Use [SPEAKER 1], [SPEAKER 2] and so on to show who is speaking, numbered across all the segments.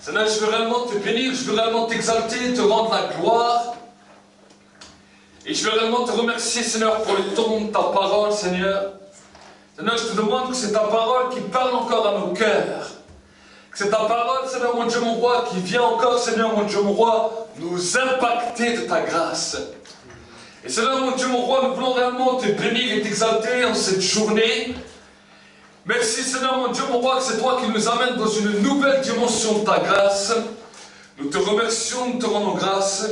[SPEAKER 1] Seigneur, je veux réellement te bénir, je veux réellement t'exalter, te rendre la gloire. Et je veux réellement te remercier, Seigneur, pour le ton de ta parole, Seigneur. Seigneur, je te demande que c'est ta parole qui parle encore à nos cœurs. Que c'est ta parole, Seigneur, mon Dieu, mon roi, qui vient encore, Seigneur, mon Dieu, mon roi, nous impacter de ta grâce. Et Seigneur, mon Dieu, mon roi, nous voulons réellement te bénir et t'exalter en cette journée. Merci, Seigneur, mon Dieu, mon roi, que c'est toi qui nous amènes dans une nouvelle dimension de ta grâce. Nous te remercions, nous te rendons grâce.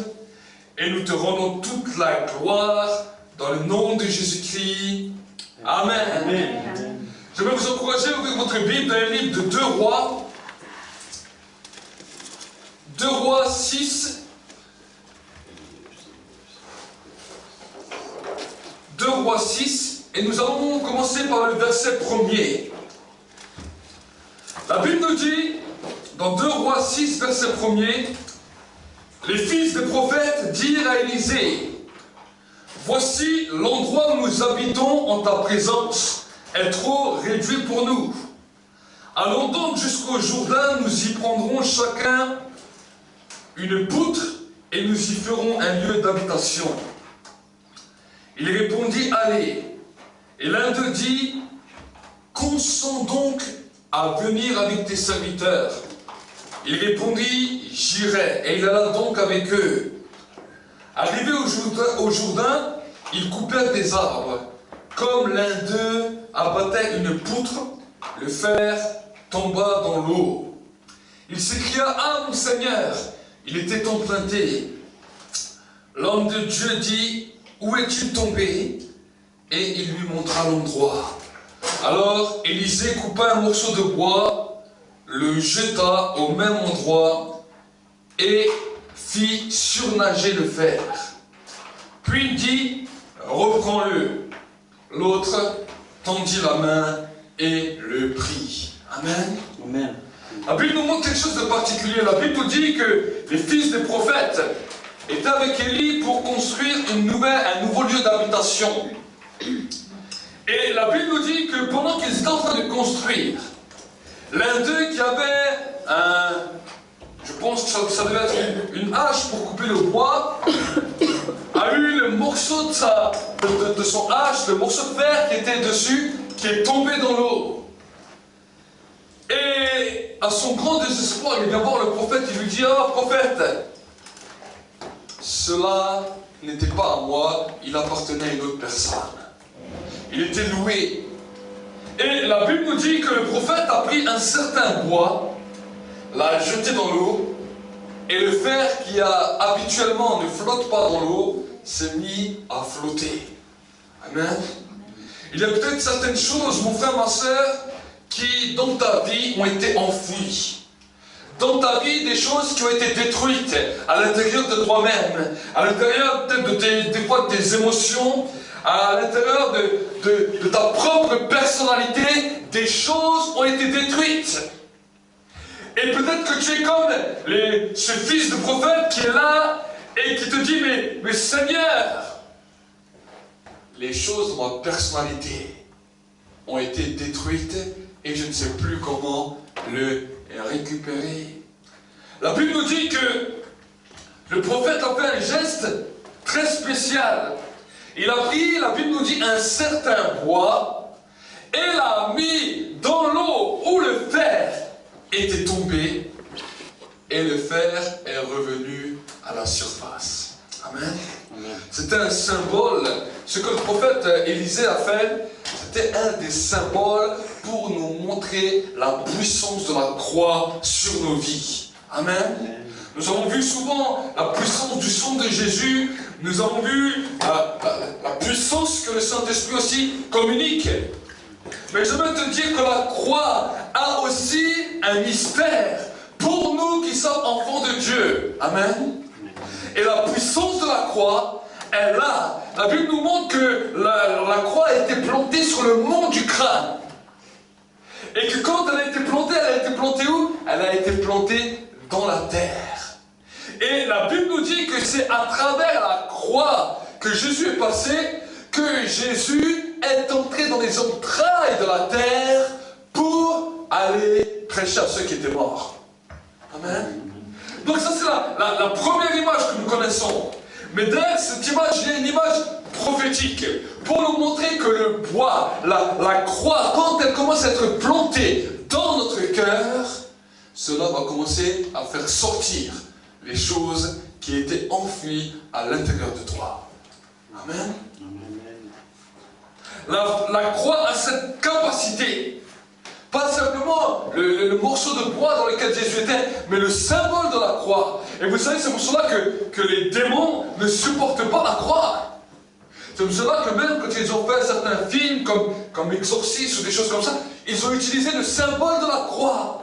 [SPEAKER 1] Et nous te rendons toute la gloire dans le nom de Jésus-Christ. Amen. Amen. Je vais vous encourager à ouvrir votre Bible dans le livre de 2 Rois. 2 Rois 6. 2 Rois 6. Et nous allons commencer par le verset 1er. La Bible nous dit, dans 2 Rois 6, verset 1er, les fils des prophètes dirent à Élisée, « Voici l'endroit où nous habitons en ta présence est trop réduit pour nous. Allons donc jusqu'au Jourdain, nous y prendrons chacun une poutre et nous y ferons un lieu d'habitation. » Il répondit, « Allez. » Et l'un d'eux dit, « Consens donc à venir avec tes serviteurs. » Il répondit, « J'irai. » Et il alla donc avec eux. Arrivé au Jourdain, ils coupèrent des arbres. Comme l'un d'eux abattait une poutre, le fer tomba dans l'eau. Il s'écria, « Ah, mon Seigneur !» Il était emprunté. L'homme de Dieu dit, « Où es-tu tombé ?» Et il lui montra l'endroit. Alors Élisée coupa un morceau de bois, le jeta au même endroit et fit surnager le fer. Puis il dit, reprends-le. L'autre tendit la main et le prit. Amen. Amen. La Bible nous montre quelque chose de particulier. La Bible nous dit que les fils des prophètes étaient avec Élie pour construire un nouveau lieu d'habitation. Et la Bible nous dit que pendant qu'ils étaient en train de construire, l'un d'eux qui avait je pense que ça devait être une hache pour couper le bois, a eu le morceau de son hache, le morceau de fer qui était dessus, qui est tombé dans l'eau. Et à son grand désespoir, il vient voir le prophète, il lui dit, « Oh prophète, cela n'était pas à moi, il appartenait à une autre personne. » Il était loué. Et la Bible nous dit que le prophète a pris un certain bois, l'a jeté dans l'eau, et le fer qui habituellement ne flotte pas dans l'eau s'est mis à flotter. Amen. Il y a peut-être certaines choses, mon frère, ma soeur, qui dans ta vie ont été enfouies. Dans ta vie, des choses qui ont été détruites à l'intérieur de toi-même, à l'intérieur peut-être des fois de tes émotions, à l'intérieur de ta propre personnalité, des choses ont été détruites. Et peut-être que tu es comme ce fils de prophète qui est là et qui te dit, mais Seigneur, les choses de ma personnalité ont été détruites et je ne sais plus comment le récupérer. La Bible nous dit que le prophète a fait un geste très spécial. Il a pris, la Bible nous dit, un certain bois et l'a mis dans l'eau où le fer était tombé et le fer est revenu à la surface. Amen. C'était un symbole. Ce que le prophète Élisée a fait, c'était un des symboles pour nous montrer la puissance de la croix sur nos vies. Amen. Nous avons vu souvent la puissance du sang de Jésus. Nous avons vu la puissance que le Saint-Esprit aussi communique. Mais je veux te dire que la croix a aussi un mystère pour nous qui sommes enfants de Dieu. Amen. Et la puissance de la croix est là. La Bible nous montre que la croix a été plantée sur le mont du crâne. Et que quand elle a été plantée où? Elle a été plantée dans la terre. Et la Bible nous dit que c'est à travers la croix que Jésus est passé, que Jésus est entré dans les entrailles de la terre pour aller prêcher à ceux qui étaient morts. Amen. Donc ça c'est la première image que nous connaissons. Mais derrière cette image, il y a une image prophétique pour nous montrer que le bois, la croix, quand elle commence à être plantée dans notre cœur, cela va commencer à faire sortir les choses qui étaient enfouies à l'intérieur de toi. Amen. La croix a cette capacité, pas simplement le morceau de bois dans lequel Jésus était, mais le symbole de la croix. Et vous savez, c'est pour cela que les démons ne supportent pas la croix. C'est pour cela que même quand ils ont fait certains films comme Exorciste ou des choses comme ça, ils ont utilisé le symbole de la croix.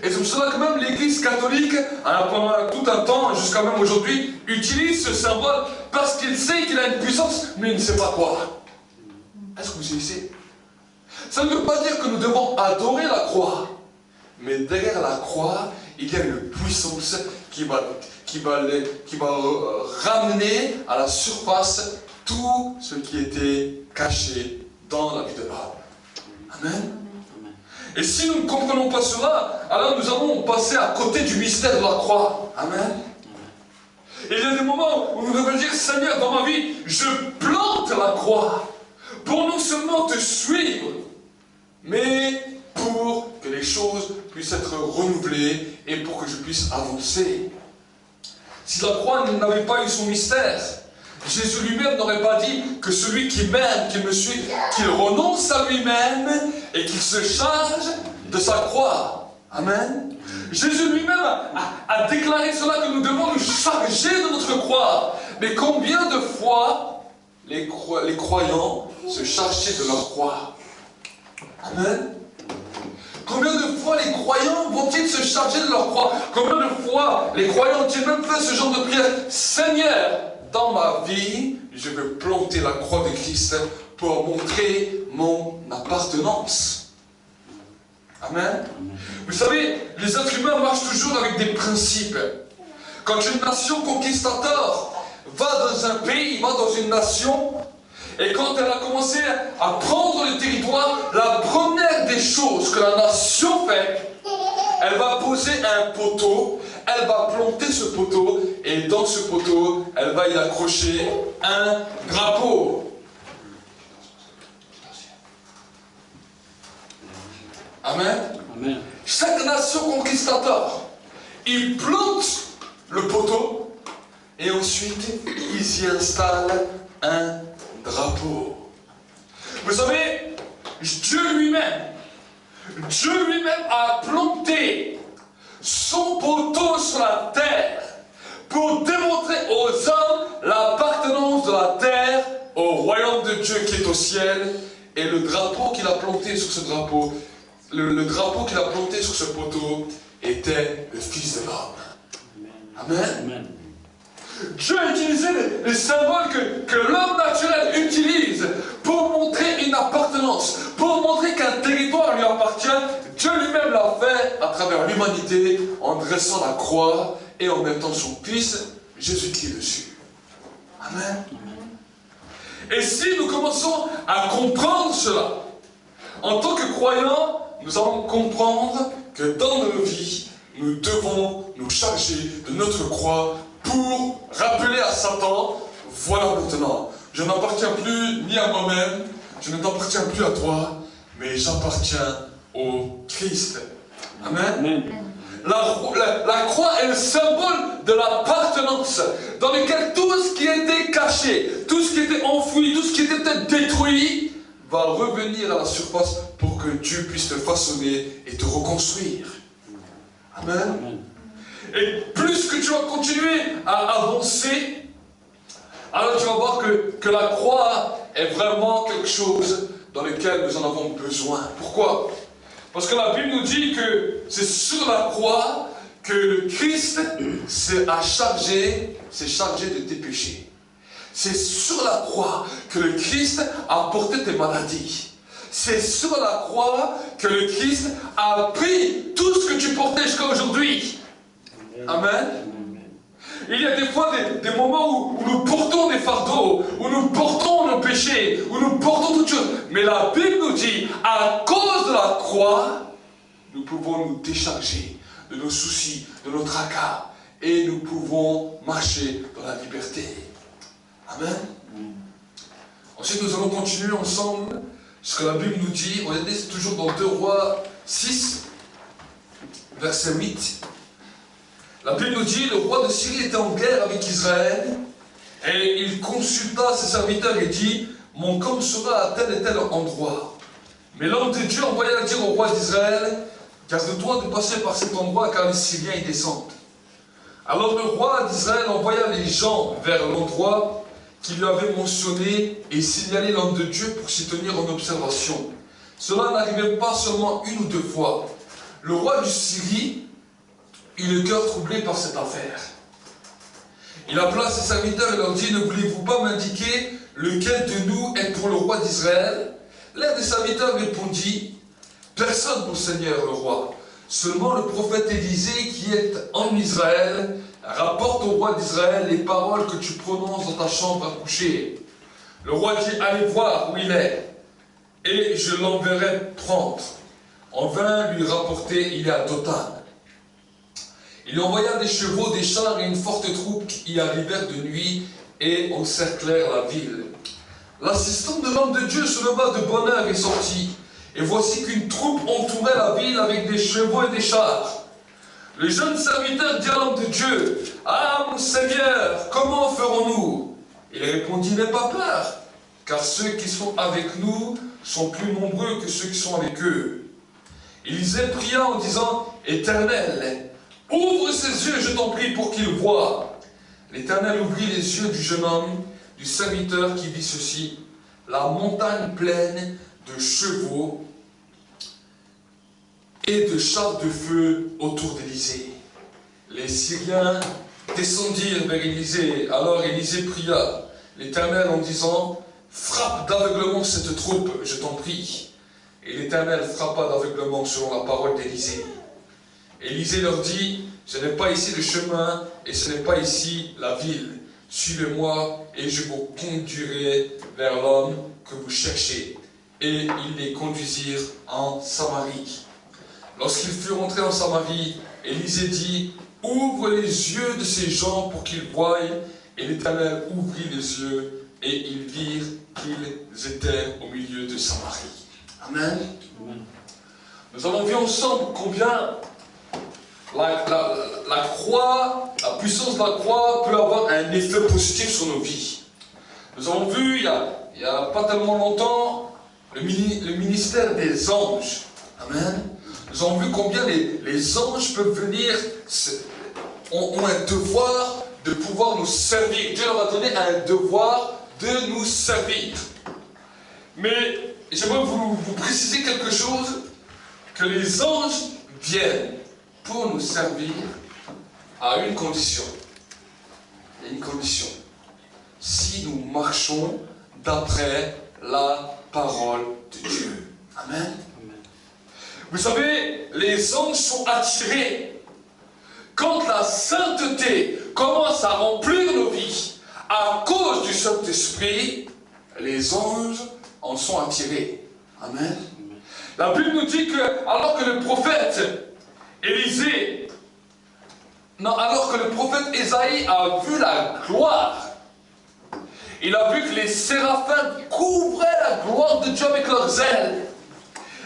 [SPEAKER 1] Et c'est pour cela que même l'Église catholique, pendant tout un temps, jusqu'à même aujourd'hui, utilise ce symbole parce qu'il sait qu'il a une puissance, mais il ne sait pas quoi. Est-ce que vous saisissez? Ça ne veut pas dire que nous devons adorer la croix, mais derrière la croix, il y a une puissance qui va ramener à la surface tout ce qui était caché dans la vie de l'homme. Amen. Et si nous ne comprenons pas cela, alors nous allons passer à côté du mystère de la croix. Amen. Et il y a des moments où nous devons dire, Seigneur, dans ma vie, je plante la croix pour non seulement te suivre, mais pour que les choses puissent être renouvelées et pour que je puisse avancer. Si la croix n'avait pas eu son mystère, Jésus lui-même n'aurait pas dit que celui qui m'aime, qui me suit, qu'il renonce à lui-même et qu'il se charge de sa croix. Amen. Jésus lui-même a déclaré cela, que nous devons nous charger de notre croix. Mais combien de fois les croyants se chargeaient de leur croix? Amen. Combien de fois les croyants vont-ils se charger de leur croix? Combien de fois les croyants ont-ils même fait ce genre de prière? Seigneur, dans ma vie, je veux planter la croix de Christ pour montrer mon appartenance. Amen. Vous savez, les êtres humains marchent toujours avec des principes. Quand une nation conquistateur va dans un pays, va dans une nation, et quand elle a commencé à prendre le territoire, la première des choses que la nation fait, elle va poser un poteau, elle va planter ce poteau, et dans ce poteau, elle va y accrocher un drapeau. Amen. Amen. Chaque nation conquistateur, ils plantent le poteau, et ensuite, ils y installent un drapeau. Vous savez, Dieu lui-même a planté son poteau sur la terre pour démontrer aux hommes l'appartenance de la terre au royaume de Dieu qui est au ciel. Et le drapeau qu'il a planté sur ce drapeau, le drapeau qu'il a planté sur ce poteau était le Fils de l'homme. Amen. Amen. Dieu a utilisé les symboles que l'homme naturel utilise pour montrer une appartenance, pour montrer qu'un territoire lui appartient. Dieu lui-même l'a fait à travers l'humanité en dressant la croix et en mettant son Fils Jésus-Christ dessus. Amen. Et si nous commençons à comprendre cela, en tant que croyants, nous allons comprendre que dans nos vies, nous devons nous charger de notre croix pour rappeler à Satan, voilà maintenant, je n'appartiens plus ni à moi-même, je ne t'appartiens plus à toi, mais j'appartiens au Christ. Amen. Amen. La croix est le symbole de l'appartenance, dans lequel tout ce qui était caché, tout ce qui était enfoui, tout ce qui était peut-être détruit, va revenir à la surface pour que Dieu puisse te façonner et te reconstruire. Amen. Amen. Et plus que tu vas continuer à avancer, alors tu vas voir que la croix est vraiment quelque chose dans lequel nous en avons besoin. Pourquoi? Parce que la Bible nous dit que c'est sur la croix que le Christ s'est chargé de tes péchés. C'est sur la croix que le Christ a porté tes maladies. C'est sur la croix que le Christ a pris tout ce que tu portais jusqu'à aujourd'hui. Amen. Il y a des fois des moments où nous portons des fardeaux, où nous portons nos péchés, où nous portons toutes choses. Mais la Bible nous dit, à cause de la croix, nous pouvons nous décharger de nos soucis, de nos tracas. Et nous pouvons marcher dans la liberté. Amen. Ensuite, nous allons continuer ensemble ce que la Bible nous dit. Regardez, c'est toujours dans 2 Rois 6, verset 8. La Bible nous dit, le roi de Syrie était en guerre avec Israël, et il consulta ses serviteurs et dit, mon camp sera à tel et tel endroit. Mais l'homme de Dieu envoya dire au roi d'Israël, garde-toi de passer par cet endroit, car les Syriens y descendent. Alors le roi d'Israël envoya les gens vers l'endroit qu'il lui avait mentionné et signalait l'homme de Dieu pour s'y tenir en observation. Cela n'arrivait pas seulement 1 ou 2 fois. Le roi du Syrie eut le cœur troublé par cette affaire. Il appela ses serviteurs et leur dit, ne voulez-vous pas m'indiquer lequel de nous est pour le roi d'Israël? L'un des serviteurs répondit, personne, mon seigneur le roi. Seulement le prophète Élisée qui est en Israël rapporte au roi d'Israël les paroles que tu prononces dans ta chambre à coucher. Le roi dit, allez voir où il est, et je l'enverrai prendre. On vint lui rapporter, il est à Dothan. Il envoya des chevaux, des chars et une forte troupe qui y arrivèrent de nuit et encerclèrent la ville. L'assistant de l'homme de Dieu se leva de bonne heure et sortit. Et voici qu'une troupe entourait la ville avec des chevaux et des chars. Le jeune serviteur dit à l'homme de Dieu, « Ah, mon Seigneur, comment ferons-nous » Il répondit, « N'aie pas peur, car ceux qui sont avec nous sont plus nombreux que ceux qui sont avec eux. » Élisée pria en disant, « Éternel, ouvre ses yeux, je t'en prie, pour qu'il voie. » L'Éternel ouvrit les yeux du jeune homme, du serviteur qui vit ceci, la montagne pleine de chevaux et de chars de feu autour d'Élisée. Les Syriens descendirent vers Élisée. Alors Élisée pria l'Éternel en disant, frappe d'aveuglement cette troupe, je t'en prie. Et l'Éternel frappa d'aveuglement selon la parole d'Élisée. Élisée leur dit, ce n'est pas ici le chemin et ce n'est pas ici la ville. Suivez-moi et je vous conduirai vers l'homme que vous cherchez. Et ils les conduisirent en Samarie. Lorsqu'ils furent entrés en Samarie, Élisée dit, ouvre les yeux de ces gens pour qu'ils voient. Et l'Éternel ouvrit les yeux et ils virent qu'ils étaient au milieu de Samarie. Amen. Nous avons vu ensemble combien la croix, la puissance de la croix peut avoir un effet positif sur nos vies. Nous avons vu il n'y a pas tellement longtemps le ministère des anges. Amen. Nous avons vu combien les anges peuvent venir, ont un devoir de pouvoir nous servir. Dieu leur a donné un devoir de nous servir. Mais j'aimerais vous préciser quelque chose, que les anges viennent pour nous servir à une condition. Il y a une condition. Si nous marchons d'après la parole de Dieu. Amen. Vous savez, les anges sont attirés quand la sainteté commence à remplir nos vies à cause du Saint-Esprit. Les anges en sont attirés. Amen. La Bible nous dit que alors que le prophète Élisée, alors que le prophète Ésaïe a vu la gloire, il a vu que les séraphins couvraient la gloire de Dieu avec leurs ailes.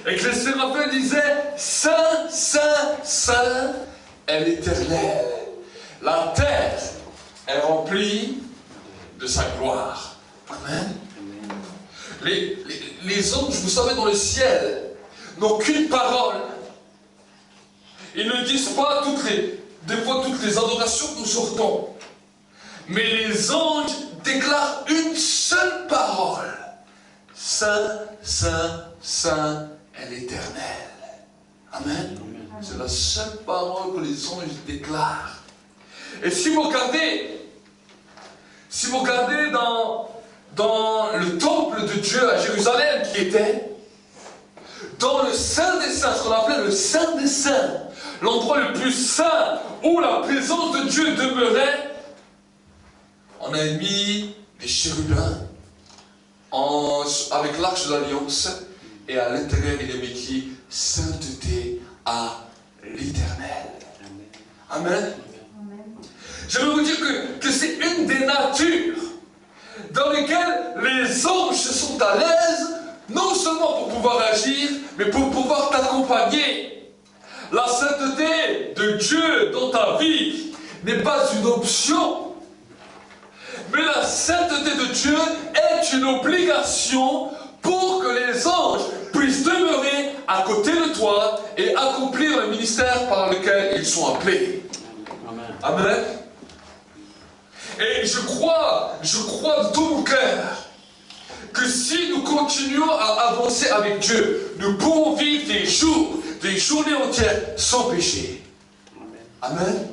[SPEAKER 1] Et que les séraphins disaient, Saint, Saint, Saint est l'Éternel. La terre est remplie de sa gloire. Amen. Les anges, vous savez, dans le ciel, n'ont qu'une parole. Ils ne disent pas des fois toutes les adorations que nous sortons. Mais les anges déclarent une seule parole. Saint, Saint, Saint est l'Éternel. Amen. C'est la seule parole que les anges déclarent. Et si vous regardez dans le temple de Dieu à Jérusalem qui était, dans le Saint des Saints, ce qu'on appelait le Saint des Saints, l'endroit le plus saint où la présence de Dieu demeurait, on a mis des chérubins avec l'arche de l'Alliance, et à l'intérieur il est écrit sainteté à l'Éternel. Amen. Je veux vous dire que c'est une des natures dans lesquelles les anges sont à l'aise, non seulement pour pouvoir agir, mais pour pouvoir t'accompagner. La sainteté de Dieu dans ta vie n'est pas une option, mais la sainteté de Dieu est une obligation pour que les anges puissent demeurer à côté de toi et accomplir le ministère par lequel ils sont appelés. Amen. Amen. Et je crois de tout mon cœur que si nous continuons à avancer avec Dieu, nous pourrons vivre des journées entières sans péché. Amen.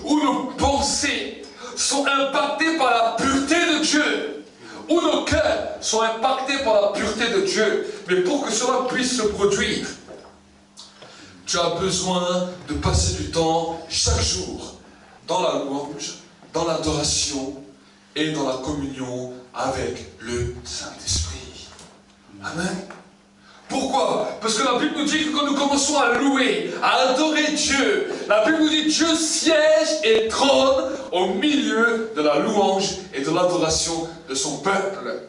[SPEAKER 1] Où nos pensées sont impactées par la pureté de Dieu. Où nos cœurs sont impactés par la pureté de Dieu. Mais pour que cela puisse se produire, tu as besoin de passer du temps chaque jour dans la louange, dans l'adoration et dans la communion avec le Saint-Esprit. Amen. Pourquoi? Parce que la Bible nous dit que quand nous commençons à louer, à adorer Dieu, la Bible nous dit que Dieu siège et trône au milieu de la louange et de l'adoration de son peuple.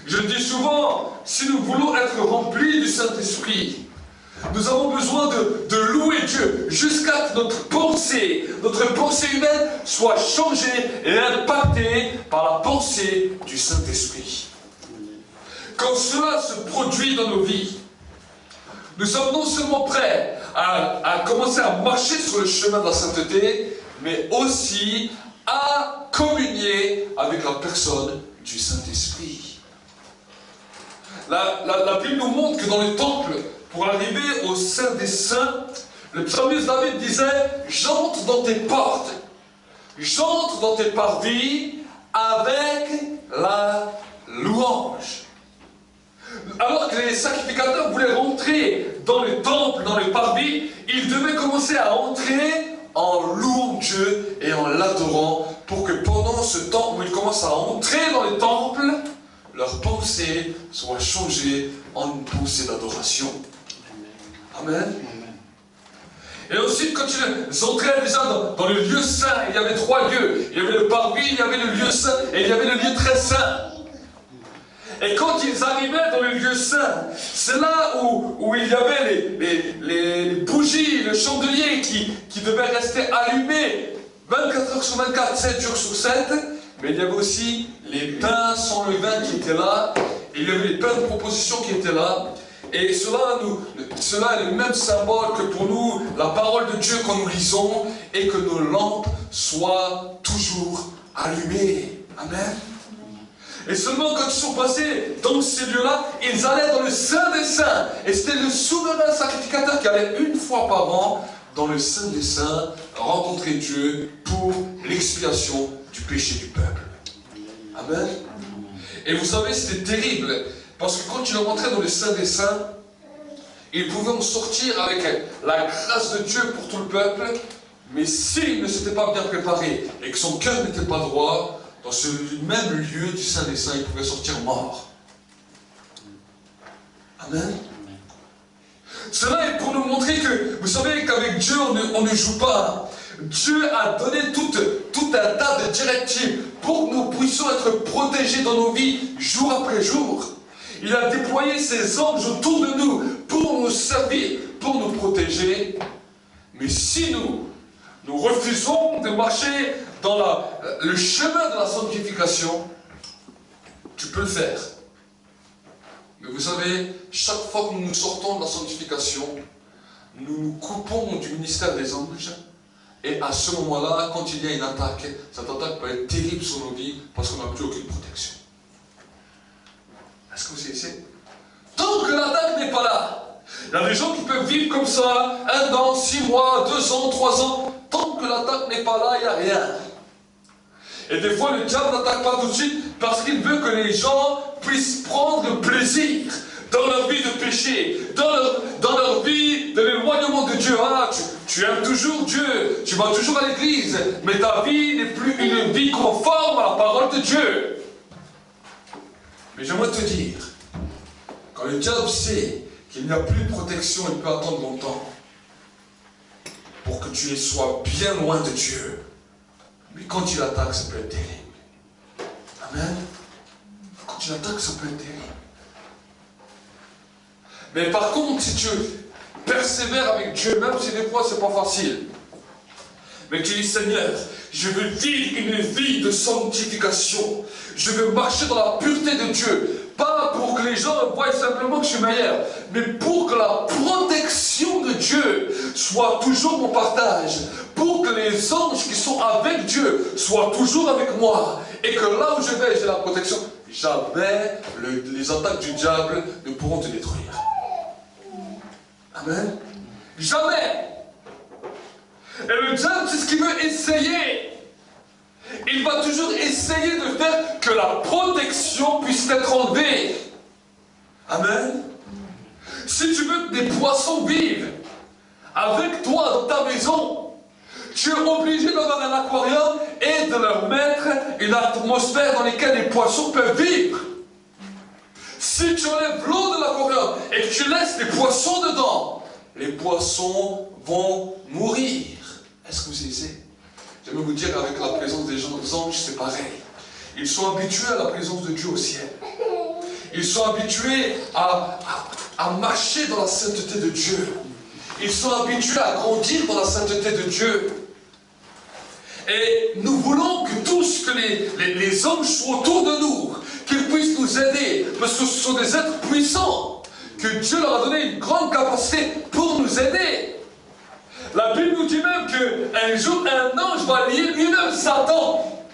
[SPEAKER 1] Je le dis souvent, si nous voulons être remplis du Saint-Esprit, nous avons besoin de louer Dieu jusqu'à ce que notre pensée humaine soit changée et impactée par la pensée du Saint-Esprit. Quand cela se produit dans nos vies, nous sommes non seulement prêts à commencer à marcher sur le chemin de la sainteté, mais aussi à communier avec la personne du Saint-Esprit. La Bible nous montre que dans le temple, pour arriver au sein des saints, le psalmiste David disait « J'entre dans tes portes, j'entre dans tes parvis avec la louange. » Alors que les sacrificateurs voulaient rentrer dans le temple, dans le parvis, ils devaient commencer à entrer en louant Dieu et en l'adorant, pour que pendant ce temps où ils commencent à entrer dans le temple, leur pensée soit changée en une pensée d'adoration. Amen. Et ensuite, quand ils entraient déjà dans le lieu saint, il y avait 3 lieux. Il y avait le parvis, il y avait le lieu saint et il y avait le lieu très saint. Et quand ils arrivaient dans le lieu saint, c'est là où il y avait les bougies, le chandelier qui devait rester allumé 24 heures sur 24, 7 jours sur 7. Mais il y avait aussi les pains sans levain qui étaient là. Et il y avait les pains de proposition qui étaient là. Et cela est le même symbole que pour nous, la parole de Dieu quand nous lisons, et que nos lampes soient toujours allumées. Amen. Et seulement quand ils sont passés dans ces lieux-là, ils allaient dans le Saint des Saints. Et c'était le souverain sacrificateur qui allait une fois par an dans le Saint des Saints rencontrer Dieu pour l'expiation du péché du peuple. Amen. Et vous savez, c'était terrible. Parce que quand il rentrait dans le Saint des Saints, il pouvait en sortir avec la grâce de Dieu pour tout le peuple, mais s'il ne s'était pas bien préparé et que son cœur n'était pas droit, dans ce même lieu du Saint des Saints, il pouvait sortir mort. Amen. Cela est pour nous montrer que, vous savez qu'avec Dieu, on ne joue pas. Dieu a donné tout un tas de directives pour que nous puissions être protégés dans nos vies, jour après jour. Il a déployé ses anges autour de nous pour nous servir, pour nous protéger. Mais si nous refusons de marcher dans le chemin de la sanctification, tu peux le faire. Mais vous savez, chaque fois que nous sortons de la sanctification, nous nous coupons du ministère des anges. Et à ce moment-là, quand il y a une attaque, cette attaque peut être terrible sur nos vies parce qu'on n'a plus aucune protection. Est-ce que vous savez? Tant que l'attaque n'est pas là, il y a des gens qui peuvent vivre comme ça, 1 an, 6 mois, 2 ans, 3 ans. Tant que l'attaque n'est pas là, il n'y a rien. Et des fois, le diable n'attaque pas tout de suite parce qu'il veut que les gens puissent prendre le plaisir dans leur vie de péché, dans leur vie de l'éloignement de Dieu. Ah, tu aimes toujours Dieu, tu vas toujours à l'église, mais ta vie n'est plus une vie conforme à la parole de Dieu. Mais j'aimerais te dire, quand le diable sait qu'il n'y a plus de protection, il peut attendre longtemps pour pour que tu sois bien loin de Dieu. Mais quand il attaque, ça peut être terrible. Amen. Quand il attaque, ça peut être terrible. Mais par contre, si tu persévères avec Dieu, même si des fois c'est pas facile, mais tu dis, Seigneur, je veux vivre une vie de sanctification. Je veux marcher dans la pureté de Dieu. Pas pour que les gens voient simplement que je suis meilleur, mais pour que la protection de Dieu soit toujours mon partage. Pour que les anges qui sont avec Dieu soient toujours avec moi. Et que là où je vais, j'ai la protection. Jamais les attaques du diable ne pourront te détruire. Amen. Jamais. Et le diable, c'est ce qu'il veut essayer. Il va toujours essayer de faire que la protection puisse être enlevée. Amen. Si tu veux que des poissons vivent avec toi dans ta maison, tu es obligé d'avoir un aquarium et de leur mettre une atmosphère dans laquelle les poissons peuvent vivre. Si tu enlèves l'eau de l'aquarium et que tu laisses les poissons dedans, les poissons vont mourir. Est-ce que vous savez? J'aimerais vous dire qu'avec la présence des anges, c'est pareil. Ils sont habitués à la présence de Dieu au ciel. Ils sont habitués à marcher dans la sainteté de Dieu. Ils sont habitués à grandir dans la sainteté de Dieu. Et nous voulons que tous, que les anges soient autour de nous, qu'ils puissent nous aider, parce que ce sont des êtres puissants, que Dieu leur a donné une grande capacité pour nous aider. La Bible nous dit même qu'un jour, un ange va lier lui-même Satan.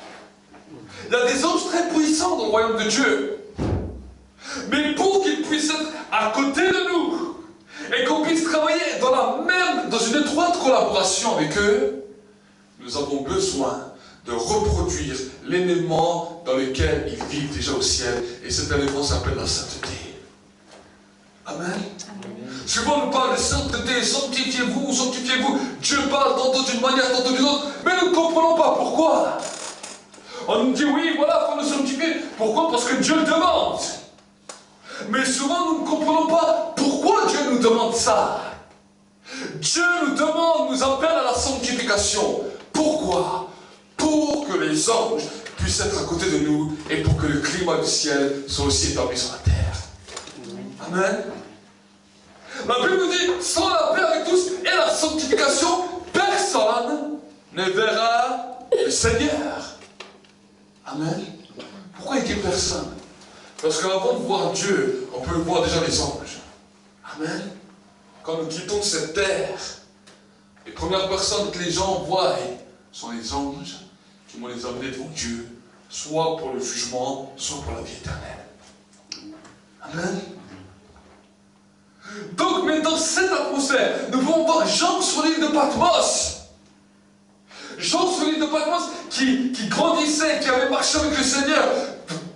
[SPEAKER 1] Il y a des anges très puissants dans le royaume de Dieu. Mais pour qu'ils puissent être à côté de nous, et qu'on puisse travailler dans une étroite collaboration avec eux, nous avons besoin de reproduire l'élément dans lequel ils vivent déjà au ciel. Et cet élément s'appelle la sainteté. Amen. Souvent on parle de sainteté, sanctifiez-vous, sanctifiez-vous. Dieu parle tantôt d'une manière, tantôt d'une autre, mais nous ne comprenons pas pourquoi. On nous dit oui, voilà, il faut nous sanctifier. Pourquoi? Parce que Dieu le demande. Mais souvent nous ne comprenons pas pourquoi Dieu nous demande ça. Dieu nous demande, nous appelle à la sanctification. Pourquoi? Pour que les anges puissent être à côté de nous et pour que le climat du ciel soit aussi établi sur la terre. Amen. La Bible nous dit, sans la paix avec tous et la sanctification, personne ne verra le Seigneur. Amen. Pourquoi il dit personne? Parce qu'avant de voir Dieu, on peut voir déjà les anges. Amen. Quand nous quittons cette terre, les premières personnes que les gens voient sont les anges qui vont les amener devant Dieu, soit pour le jugement, soit pour la vie éternelle. Amen. Donc, mais dans cette atmosphère, nous pouvons voir Jean sur l'île de Patmos. Jean sur l'île de Patmos qui grandissait, qui avait marché avec le Seigneur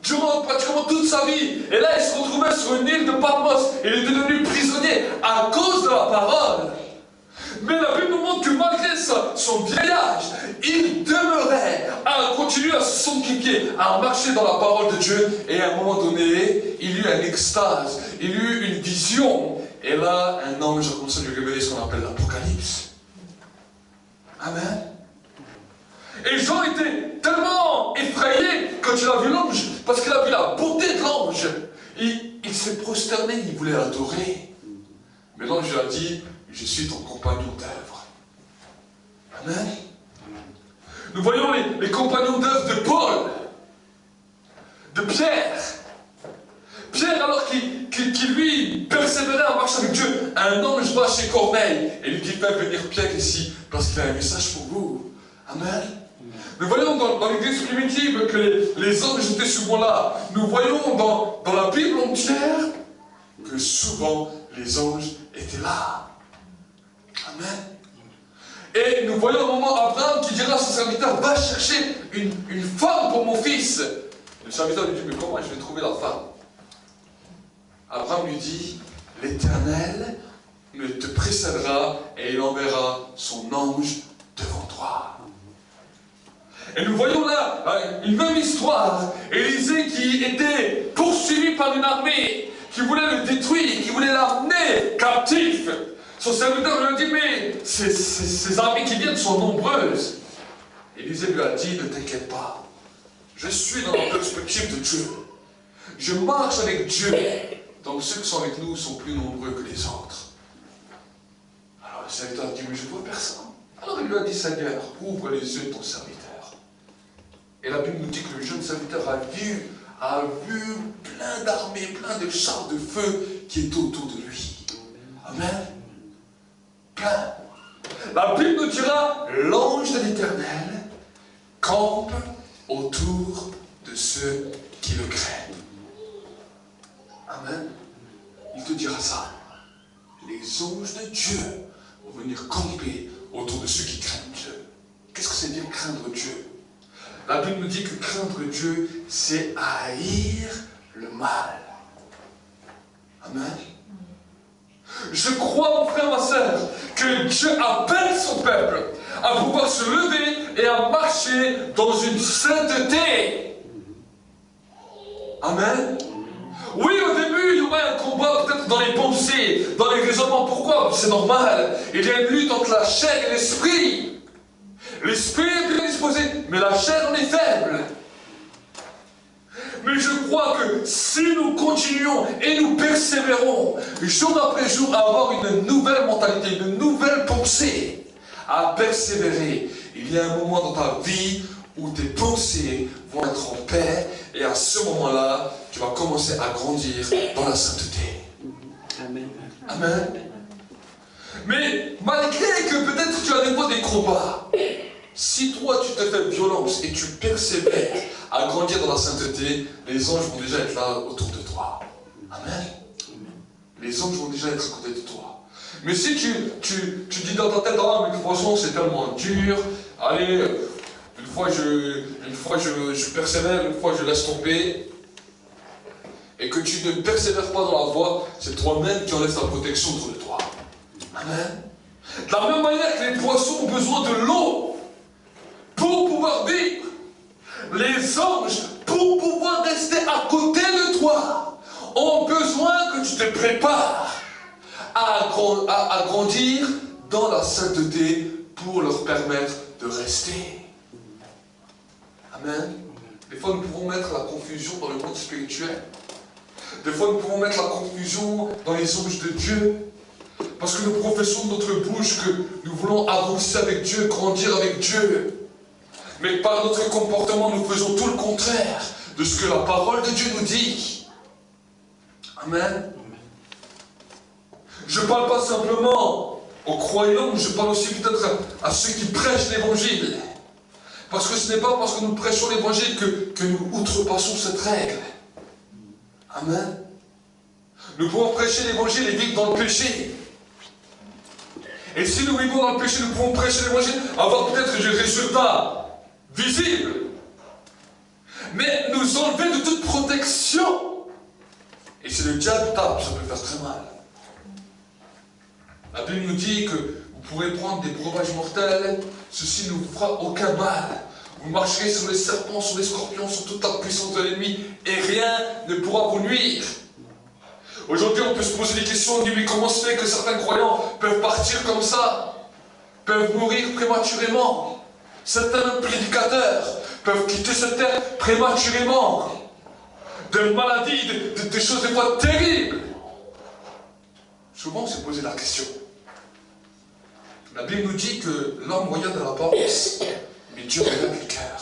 [SPEAKER 1] durant pratiquement toute sa vie. Et là, il se retrouvait sur une île de Patmos. Et il était devenu prisonnier à cause de la parole. Mais la Bible nous montre que malgré son vieil âge, il demeurait à continuer à se sanctifier, à marcher dans la parole de Dieu. Et à un moment donné, il eut une extase, il eut une vision. Et là, un ange a commencé à lui révéler ce qu'on appelle l'Apocalypse. Amen. Et Jean était tellement effrayé quand il a vu l'ange, parce qu'il a vu la beauté de l'ange. Il s'est prosterné, il voulait l'adorer. Mais l'ange lui a dit, je suis ton compagnon d'œuvre. Amen. Nous voyons les compagnons d'œuvre de Paul, de Pierre. Pierre, alors qu'il lui persévérait à marcher avec Dieu, un ange va chez Corneille et lui dit, fais venir Pierre ici, parce qu'il a un message pour vous. Amen. Nous voyons dans l'église primitive que les anges étaient souvent là. Nous voyons dans la Bible entière que souvent les anges étaient là. Amen. Et nous voyons au moment Abraham qui dira à son serviteur, va chercher une femme pour mon fils. Le serviteur lui dit, mais comment je vais trouver la femme? Abraham lui dit, l'Éternel te précédera et il enverra son ange devant toi. Et nous voyons là une même histoire. Élisée qui était poursuivi par une armée qui voulait le détruire, qui voulait l'amener captif. Son serviteur lui a dit, mais ces armées qui viennent sont nombreuses. Élisée lui a dit, ne t'inquiète pas, je suis dans la perspective de Dieu. Je marche avec Dieu. Donc ceux qui sont avec nous sont plus nombreux que les autres. Alors le serviteur a dit, mais je ne vois personne. Alors il lui a dit, Seigneur, ouvre les yeux de ton serviteur. Et la Bible nous dit que le jeune serviteur a vu plein d'armées, plein de chars de feu qui étaient autour de lui. Amen. Plein. La Bible nous dira, l'ange de l'Éternel campe autour de ceux qui le craignent. Amen. Il te dira ça. Les anges de Dieu vont venir camper autour de ceux qui craignent Dieu. Qu'est-ce que c'est dire craindre Dieu? La Bible nous dit que craindre Dieu, c'est haïr le mal. Amen. Je crois, mon frère, ma soeur, que Dieu appelle son peuple à pouvoir se lever et à marcher dans une sainteté. Amen. Oui, au début, il y aura un combat peut-être dans les pensées, dans les raisonnements. Pourquoi? C'est normal. Il y a une lutte entre la chair et l'esprit. L'esprit est bien disposé, mais la chair en est faible. Mais je crois que si nous continuons et nous persévérons, jour après jour, à avoir une nouvelle mentalité, une nouvelle pensée, à persévérer, il y a un moment dans ta vie où tes pensées vont être en paix, et à ce moment-là, tu vas commencer à grandir dans la sainteté.
[SPEAKER 2] Amen.
[SPEAKER 1] Amen. Mais malgré que peut-être tu as des fois des combats, si toi tu te fais violence et tu persévères à grandir dans la sainteté, les anges vont déjà être là autour de toi. Amen. Les anges vont déjà être à côté de toi. Mais si tu dis dans ta tête, ah mais de toute façon c'est tellement dur, allez, une fois je persévère, une fois je laisse tomber, et que tu ne persévères pas dans la voie, c'est toi-même qui enlèves ta protection autour de toi. Amen. De la même manière que les poissons ont besoin de l'eau pour pouvoir vivre, les anges, pour pouvoir rester à côté de toi, ont besoin que tu te prépares à grandir dans la sainteté pour leur permettre de rester. Amen. Des fois, nous pouvons mettre la confusion dans le monde spirituel. Des fois, nous pouvons mettre la confusion dans les anges de Dieu. Parce que nous professons de notre bouche que nous voulons avancer avec Dieu, grandir avec Dieu. Mais par notre comportement, nous faisons tout le contraire de ce que la parole de Dieu nous dit. Amen. Je ne parle pas simplement aux croyants, je parle aussi peut-être à ceux qui prêchent l'évangile. Parce que ce n'est pas parce que nous prêchons l'évangile que nous outrepassons cette règle. Amen. Nous pouvons prêcher l'évangile et vivre dans le péché. Et si nous vivons dans le péché, nous pouvons prêcher l'évangile, avoir peut-être des résultats visibles. Mais nous enlever de toute protection. Et si le diable tape, ça peut faire très mal. La Bible nous dit que vous pourrez prendre des breuvages mortels, ceci ne vous fera aucun mal. Vous marcherez sur les serpents, sur les scorpions, sur toute la puissance de l'ennemi, et rien ne pourra vous nuire. Aujourd'hui, on peut se poser des questions, on dit, mais comment se fait que certains croyants peuvent partir comme ça, peuvent mourir prématurément? Certains prédicateurs peuvent quitter cette terre prématurément. De maladies, des choses des fois terribles. Souvent, on s'est posé la question. La Bible nous dit que l'homme regarde à l'apparence, mais Dieu regarde le cœur.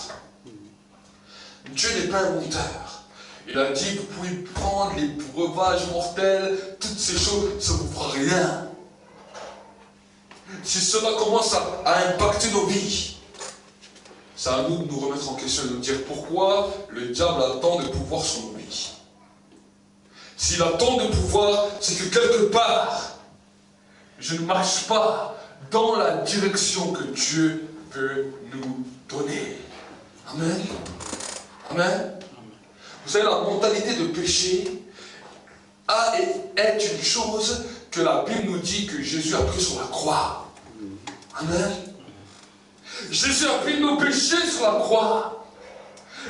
[SPEAKER 1] Dieu n'est pas un menteur. Il a dit, vous pouvez prendre les breuvages mortels, toutes ces choses, ça ne vous fera rien. Si cela commence à impacter nos vies, c'est à nous de nous remettre en question et de nous dire pourquoi le diable a tant de pouvoir sur nos vies. S'il a tant de pouvoir, c'est que quelque part, je ne marche pas dans la direction que Dieu veut nous donner. Amen. Amen. Vous savez, la mentalité de péché est une chose que la Bible nous dit que Jésus a pris sur la croix. Amen. Jésus a pris nos péchés sur la croix.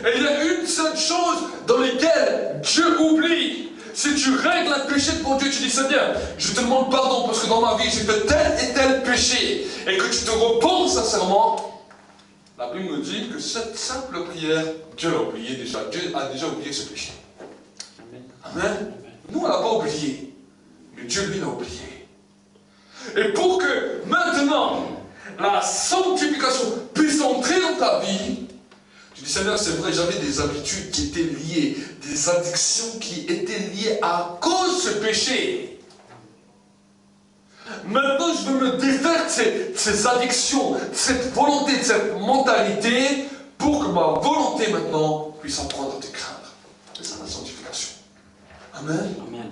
[SPEAKER 1] Et il y a une seule chose dans laquelle Dieu oublie. C'est tu règles un péché devant Dieu, tu dis Seigneur, je te demande pardon parce que dans ma vie j'ai fait tel et tel péché, et que tu te repens sincèrement, la Bible nous dit que cette simple prière, Dieu l'a oublié déjà. Dieu a déjà oublié ce péché. Amen. Nous on ne l'a pas oublié, mais Dieu lui l'a oublié. Et pour que maintenant la sanctification puisse entrer dans ta vie, tu dis Seigneur, c'est vrai, j'avais des habitudes qui étaient liées, des addictions qui étaient liées à cause de ce péché. Maintenant, je veux me défaire de ces addictions, de cette volonté, de cette mentalité, pour que ma volonté maintenant puisse apprendre à te craindre. C'est ça la sanctification. Amen.
[SPEAKER 2] Amen.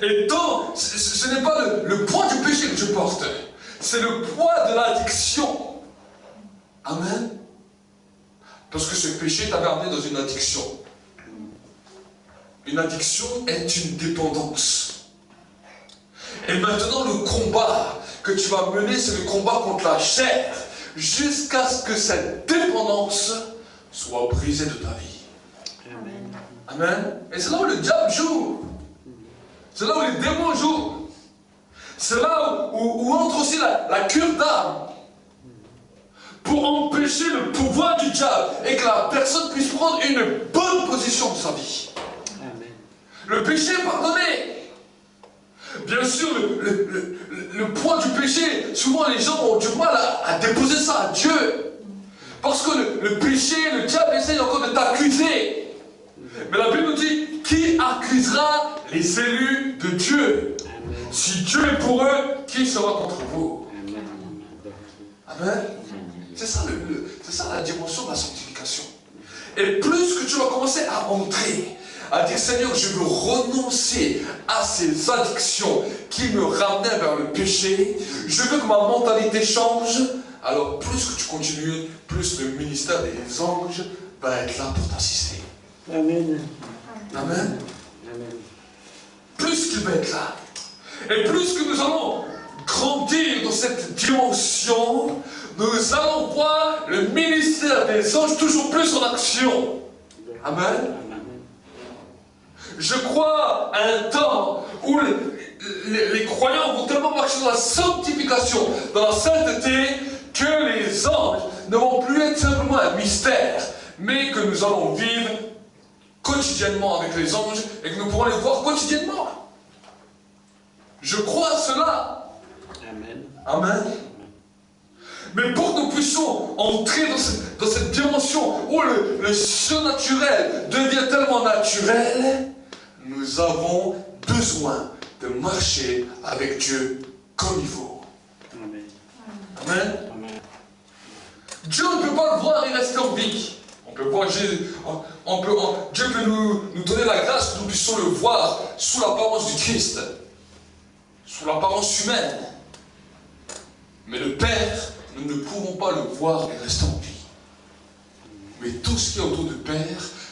[SPEAKER 1] Et donc, ce n'est pas le poids du péché que je porte, c'est le poids de l'addiction. Amen. Parce que ce péché t'avait amené dans une addiction. Une addiction est une dépendance. Et maintenant, le combat que tu vas mener, c'est le combat contre la chair, jusqu'à ce que cette dépendance soit brisée de ta vie.
[SPEAKER 2] Amen.
[SPEAKER 1] Amen. Et c'est là où le diable joue. C'est là où les démons jouent. C'est là où entre aussi la cure d'âme. Pour empêcher le pouvoir du diable et que la personne puisse prendre une bonne position de sa vie.
[SPEAKER 2] Amen.
[SPEAKER 1] Le péché est pardonné. Bien sûr, le poids du péché, souvent les gens ont du mal à déposer ça à Dieu. Parce que le péché, le diable essaye encore de t'accuser. Mais la Bible nous dit, qui accusera les élus de Dieu?
[SPEAKER 2] Amen.
[SPEAKER 1] Si Dieu est pour eux, qui sera contre vous?
[SPEAKER 2] Amen.
[SPEAKER 1] Amen. C'est ça la dimension de la sanctification. Et plus que tu vas commencer à entrer, à dire Seigneur, je veux renoncer à ces addictions qui me ramenaient vers le péché, je veux que ma mentalité change, alors plus que tu continues, plus le ministère des anges va être là pour t'assister.
[SPEAKER 2] Amen.
[SPEAKER 1] Amen.
[SPEAKER 2] Amen.
[SPEAKER 1] Plus qu'il va être là. Et plus que nous allons grandir dans cette dimension, nous allons voir le ministère des anges toujours plus en action. Amen. Je crois à un temps où les croyants vont tellement marcher dans la sanctification, dans la sainteté, que les anges ne vont plus être simplement un mystère, mais que nous allons vivre quotidiennement avec les anges et que nous pourrons les voir quotidiennement. Je crois à cela.
[SPEAKER 2] Amen.
[SPEAKER 1] Amen. Mais pour que nous puissions entrer dans cette dimension où le surnaturel devient tellement naturel, nous avons besoin de marcher avec Dieu comme il faut.
[SPEAKER 2] Amen.
[SPEAKER 1] Amen.
[SPEAKER 2] Amen.
[SPEAKER 1] Dieu ne peut pas le voir et rester en vie. On peut voir Dieu peut nous donner la grâce que nous puissions le voir sous l'apparence du Christ, sous l'apparence humaine. Mais le Père, nous ne pouvons pas le voir et rester en vie. Mais tout ce qui est autour du Père,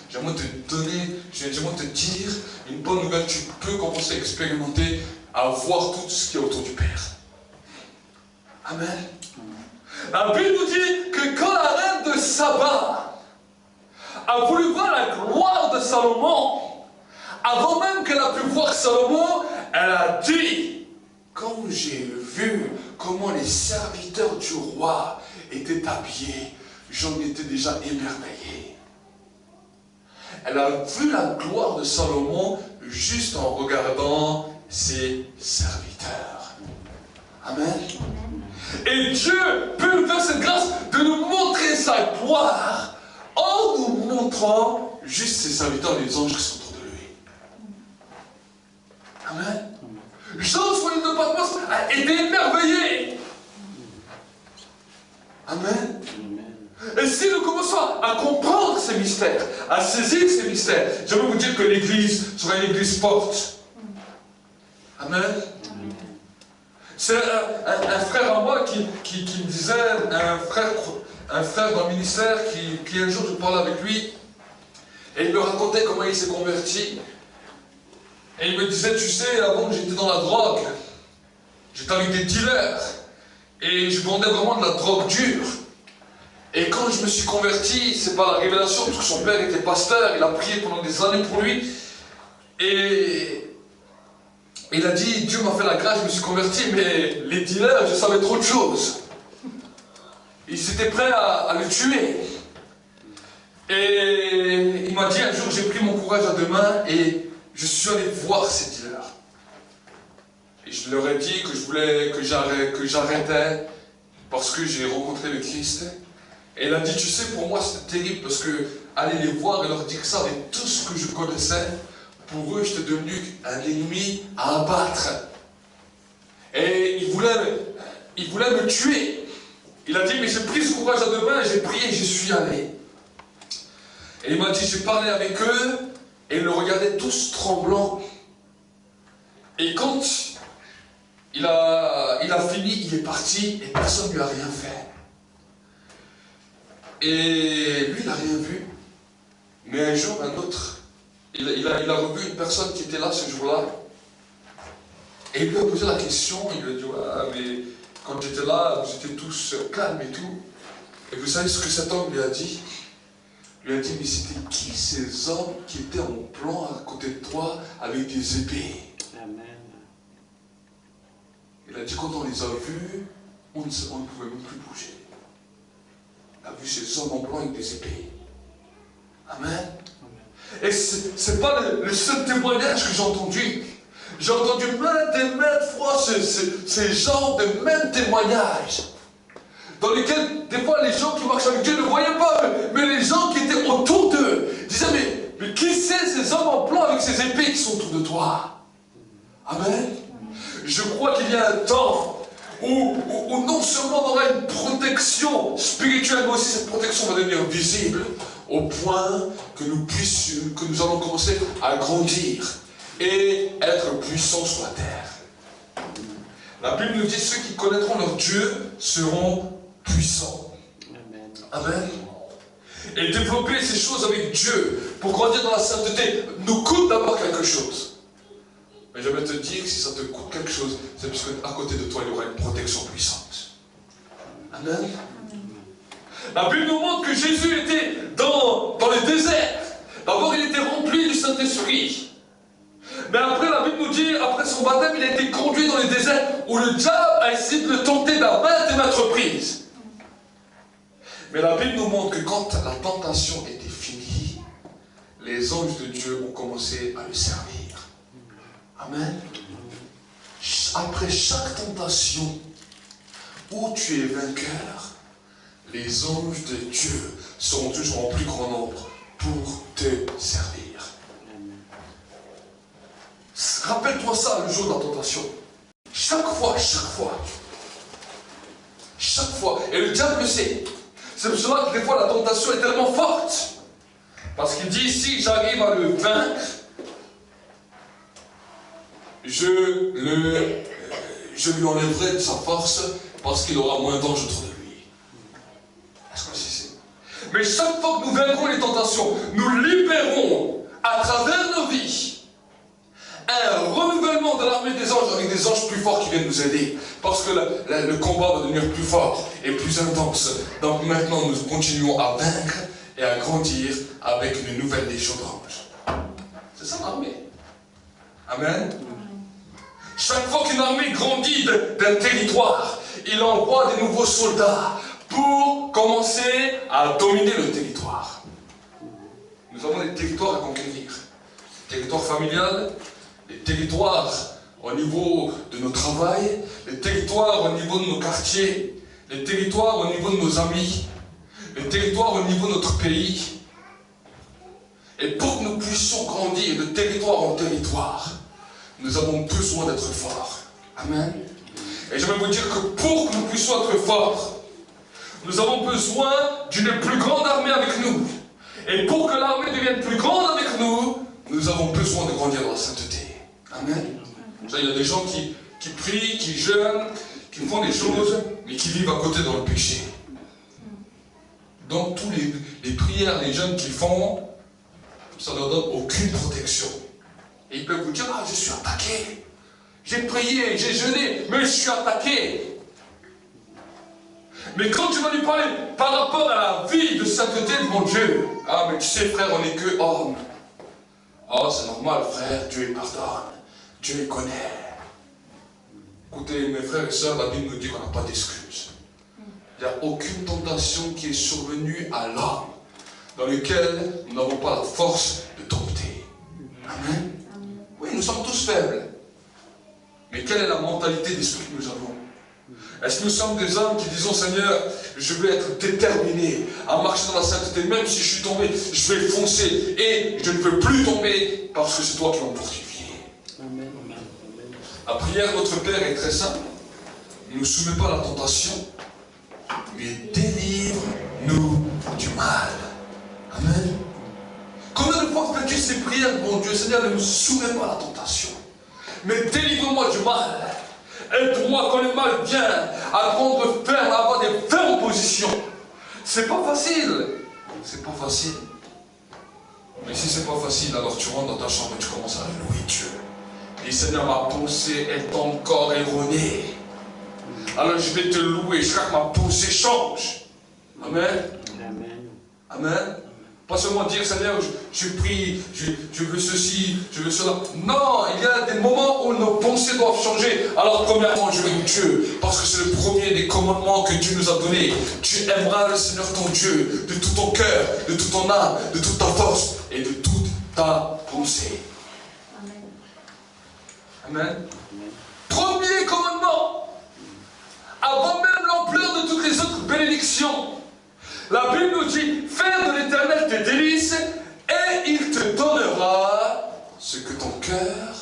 [SPEAKER 1] j'aimerais te dire une bonne nouvelle, tu peux commencer à expérimenter, à voir tout ce qui est autour du Père. Amen. La Bible nous dit que quand la reine de Saba a voulu voir la gloire de Salomon, avant même qu'elle a pu voir Salomon, elle a dit, quand j'ai vu comment les serviteurs du roi étaient habillés, j'en étais déjà émerveillé. Elle a vu la gloire de Salomon juste en regardant ses serviteurs. Amen. Et Dieu peut nous faire cette grâce de nous montrer sa gloire en nous montrant juste ses serviteurs, les anges qui sont autour de lui. Amen. Jean, sur l'île de Patmos, a été émerveillé. Amen. Et si nous commençons à comprendre ces mystères, à saisir ces mystères, j'aimerais vous dire que l'Église sera une Église forte. Amen. C'est un frère à moi qui me disait, un frère dans le ministère, qui un jour je parlais avec lui, et il me racontait comment il s'est converti. Et il me disait, tu sais, avant que j'étais dans la drogue, j'étais avec des dealers, et je vendais vraiment de la drogue dure. Et quand je me suis converti, c'est par la révélation, parce que son père était pasteur, il a prié pendant des années pour lui, Et il a dit, Dieu m'a fait la grâce, je me suis converti, mais les dealers, je savais trop de choses. Ils étaient prêts à le tuer. Et il m'a dit, un jour, j'ai pris mon courage à deux mains et je suis allé voir ces dealers. Et je leur ai dit que je voulais que j'arrêtais parce que j'ai rencontré le Christ. Et il a dit, tu sais, pour moi, c'était terrible parce que aller les voir et leur dire ça avec tout ce que je connaissais, pour eux, j'étais devenu un ennemi à abattre. Et il voulait me tuer. Il a dit, mais j'ai pris ce courage à deux mains, j'ai prié et je suis allé. Et il m'a dit, j'ai parlé avec eux, et ils le regardaient tous tremblants. Et quand il a fini, il est parti, et personne ne lui a rien fait. Et lui, il n'a rien vu. Mais un jour, un autre, il a revu une personne qui était là ce jour-là. Et il lui a posé la question, il lui a dit, ouais, mais quand j'étais là, vous étiez tous calmes et tout. Et vous savez ce que cet homme lui a dit? Il lui a dit, mais c'était qui ces hommes qui étaient en plan à côté de toi avec des épées?
[SPEAKER 2] Amen.
[SPEAKER 1] Il a dit, quand on les a vus, on ne pouvait même plus bouger. On a vu ces hommes en plan avec des épées. Amen. Et c'est pas le seul témoignage que j'ai entendu. J'ai entendu maintes et maintes fois ces genres de mêmes témoignages. Dans lesquels, des fois, les gens qui marchent avec Dieu ne voyaient pas, mais les gens qui étaient autour d'eux disaient, mais qui c'est ces hommes en plan avec ces épées qui sont autour de toi? Amen. Je crois qu'il y a un temps où non seulement on aura une protection spirituelle, mais aussi cette protection va devenir visible, au point que nous allons commencer à grandir et être puissants sur la terre. La Bible nous dit, ceux qui connaîtront leur Dieu seront puissants.
[SPEAKER 2] Amen.
[SPEAKER 1] Amen. Et développer ces choses avec Dieu pour grandir dans la sainteté nous coûte d'abord quelque chose. Mais je vais te dire que si ça te coûte quelque chose, c'est parce qu'à côté de toi, il y aura une protection puissante. Amen. La Bible nous montre que Jésus était dans le désert. D'abord, il était rempli du Saint-Esprit. Mais après, la Bible nous dit, après son baptême, il a été conduit dans le désert où le diable a essayé de le tenter à maintes et maintes reprises. Mais la Bible nous montre que quand la tentation était finie, les anges de Dieu ont commencé à le servir. Amen. Après chaque tentation où tu es vainqueur, les anges de Dieu seront toujours en plus grand nombre pour te servir. Rappelle-toi ça le jour de la tentation. Chaque fois. Et le diable le sait. C'est pour cela que des fois la tentation est tellement forte. Parce qu'il dit, si j'arrive à le vaincre, je lui enlèverai de sa force parce qu'il aura moins d'anges autour de lui. Est-ce que c'est ça? Mais chaque fois que nous vaincrons les tentations, nous libérons à travers nos vies un renouvellement de l'armée des anges avec des anges plus forts qui viennent nous aider. Parce que le combat va devenir plus fort et plus intense. Donc maintenant nous continuons à vaincre et à grandir avec une nouvelle légion d'anges. C'est ça l'armée. Amen. Chaque fois qu'une armée grandit d'un territoire, il envoie des nouveaux soldats pour commencer à dominer le territoire. Nous avons des territoires à conquérir. Territoire familial, les territoires au niveau de nos travail, les territoires au niveau de nos quartiers, les territoires au niveau de nos amis, les territoires au niveau de notre pays. Et pour que nous puissions grandir de territoire en territoire, nous avons besoin d'être forts. Amen. Et je vais vous dire que pour que nous puissions être forts, nous avons besoin d'une plus grande armée avec nous. Et pour que l'armée devienne plus grande avec nous, nous avons besoin de grandir dans la sainteté. Amen. Il y a des gens qui prient, qui jeûnent, qui font des choses, mais qui vivent à côté dans le péché. Donc tous les prières, les jeûnes qu'ils font, ça ne leur donne aucune protection. Et ils peuvent vous dire, ah, je suis attaqué. J'ai prié, j'ai jeûné, mais je suis attaqué. Mais quand tu vas lui parler par rapport à la vie de sainteté devant Dieu, ah, mais tu sais, frère, on n'est que hommes. Oh, c'est normal, frère, Dieu il pardonne. Dieu il connaît. Écoutez, mes frères et sœurs, la Bible nous dit qu'on n'a pas d'excuses. Il n'y a aucune tentation qui est survenue à l'homme dans laquelle nous n'avons pas la force de dompter. Amen. Oui, nous sommes tous faibles. Mais quelle est la mentalité d'esprit que nous avons? Est-ce que nous sommes des hommes qui disons, Seigneur, je vais être déterminé à marcher dans la sainteté, même si je suis tombé, je vais foncer et je ne veux plus tomber parce que c'est toi qui m'as fortifié.
[SPEAKER 2] Amen.
[SPEAKER 1] La prière de notre Père est très simple. Ne nous soumets pas à la tentation, mais délivre-nous du mal. Amen. Combien de fois fais-tu ces prières, mon Dieu, Seigneur, ne nous soumets pas à la tentation, mais délivre-moi du mal. Aide-moi quand le mal vient à prendre ferme, à avoir des fermes positions. C'est pas facile. C'est pas facile. Mais si c'est pas facile, alors tu rentres dans ta chambre et tu commences à louer Dieu. Dis, Seigneur, ma pensée est encore erronée. Alors je vais te louer jusqu'à ce que ma pensée change. Amen.
[SPEAKER 2] Amen.
[SPEAKER 1] Amen. Pas seulement dire, Seigneur, je prie, je veux ceci, je veux cela. Non, il y a des moments où nos pensées doivent changer. Alors premièrement, je veux Dieu, parce que c'est le premier des commandements que Dieu nous a donné. Tu aimeras le Seigneur ton Dieu de tout ton cœur, de toute ton âme, de toute ta force et de toute ta pensée. Amen. Amen. Premier commandement. Avant même l'ampleur de toutes les autres bénédictions. La Bible nous dit, fais de l'Éternel tes délices et il te donnera ce que ton cœur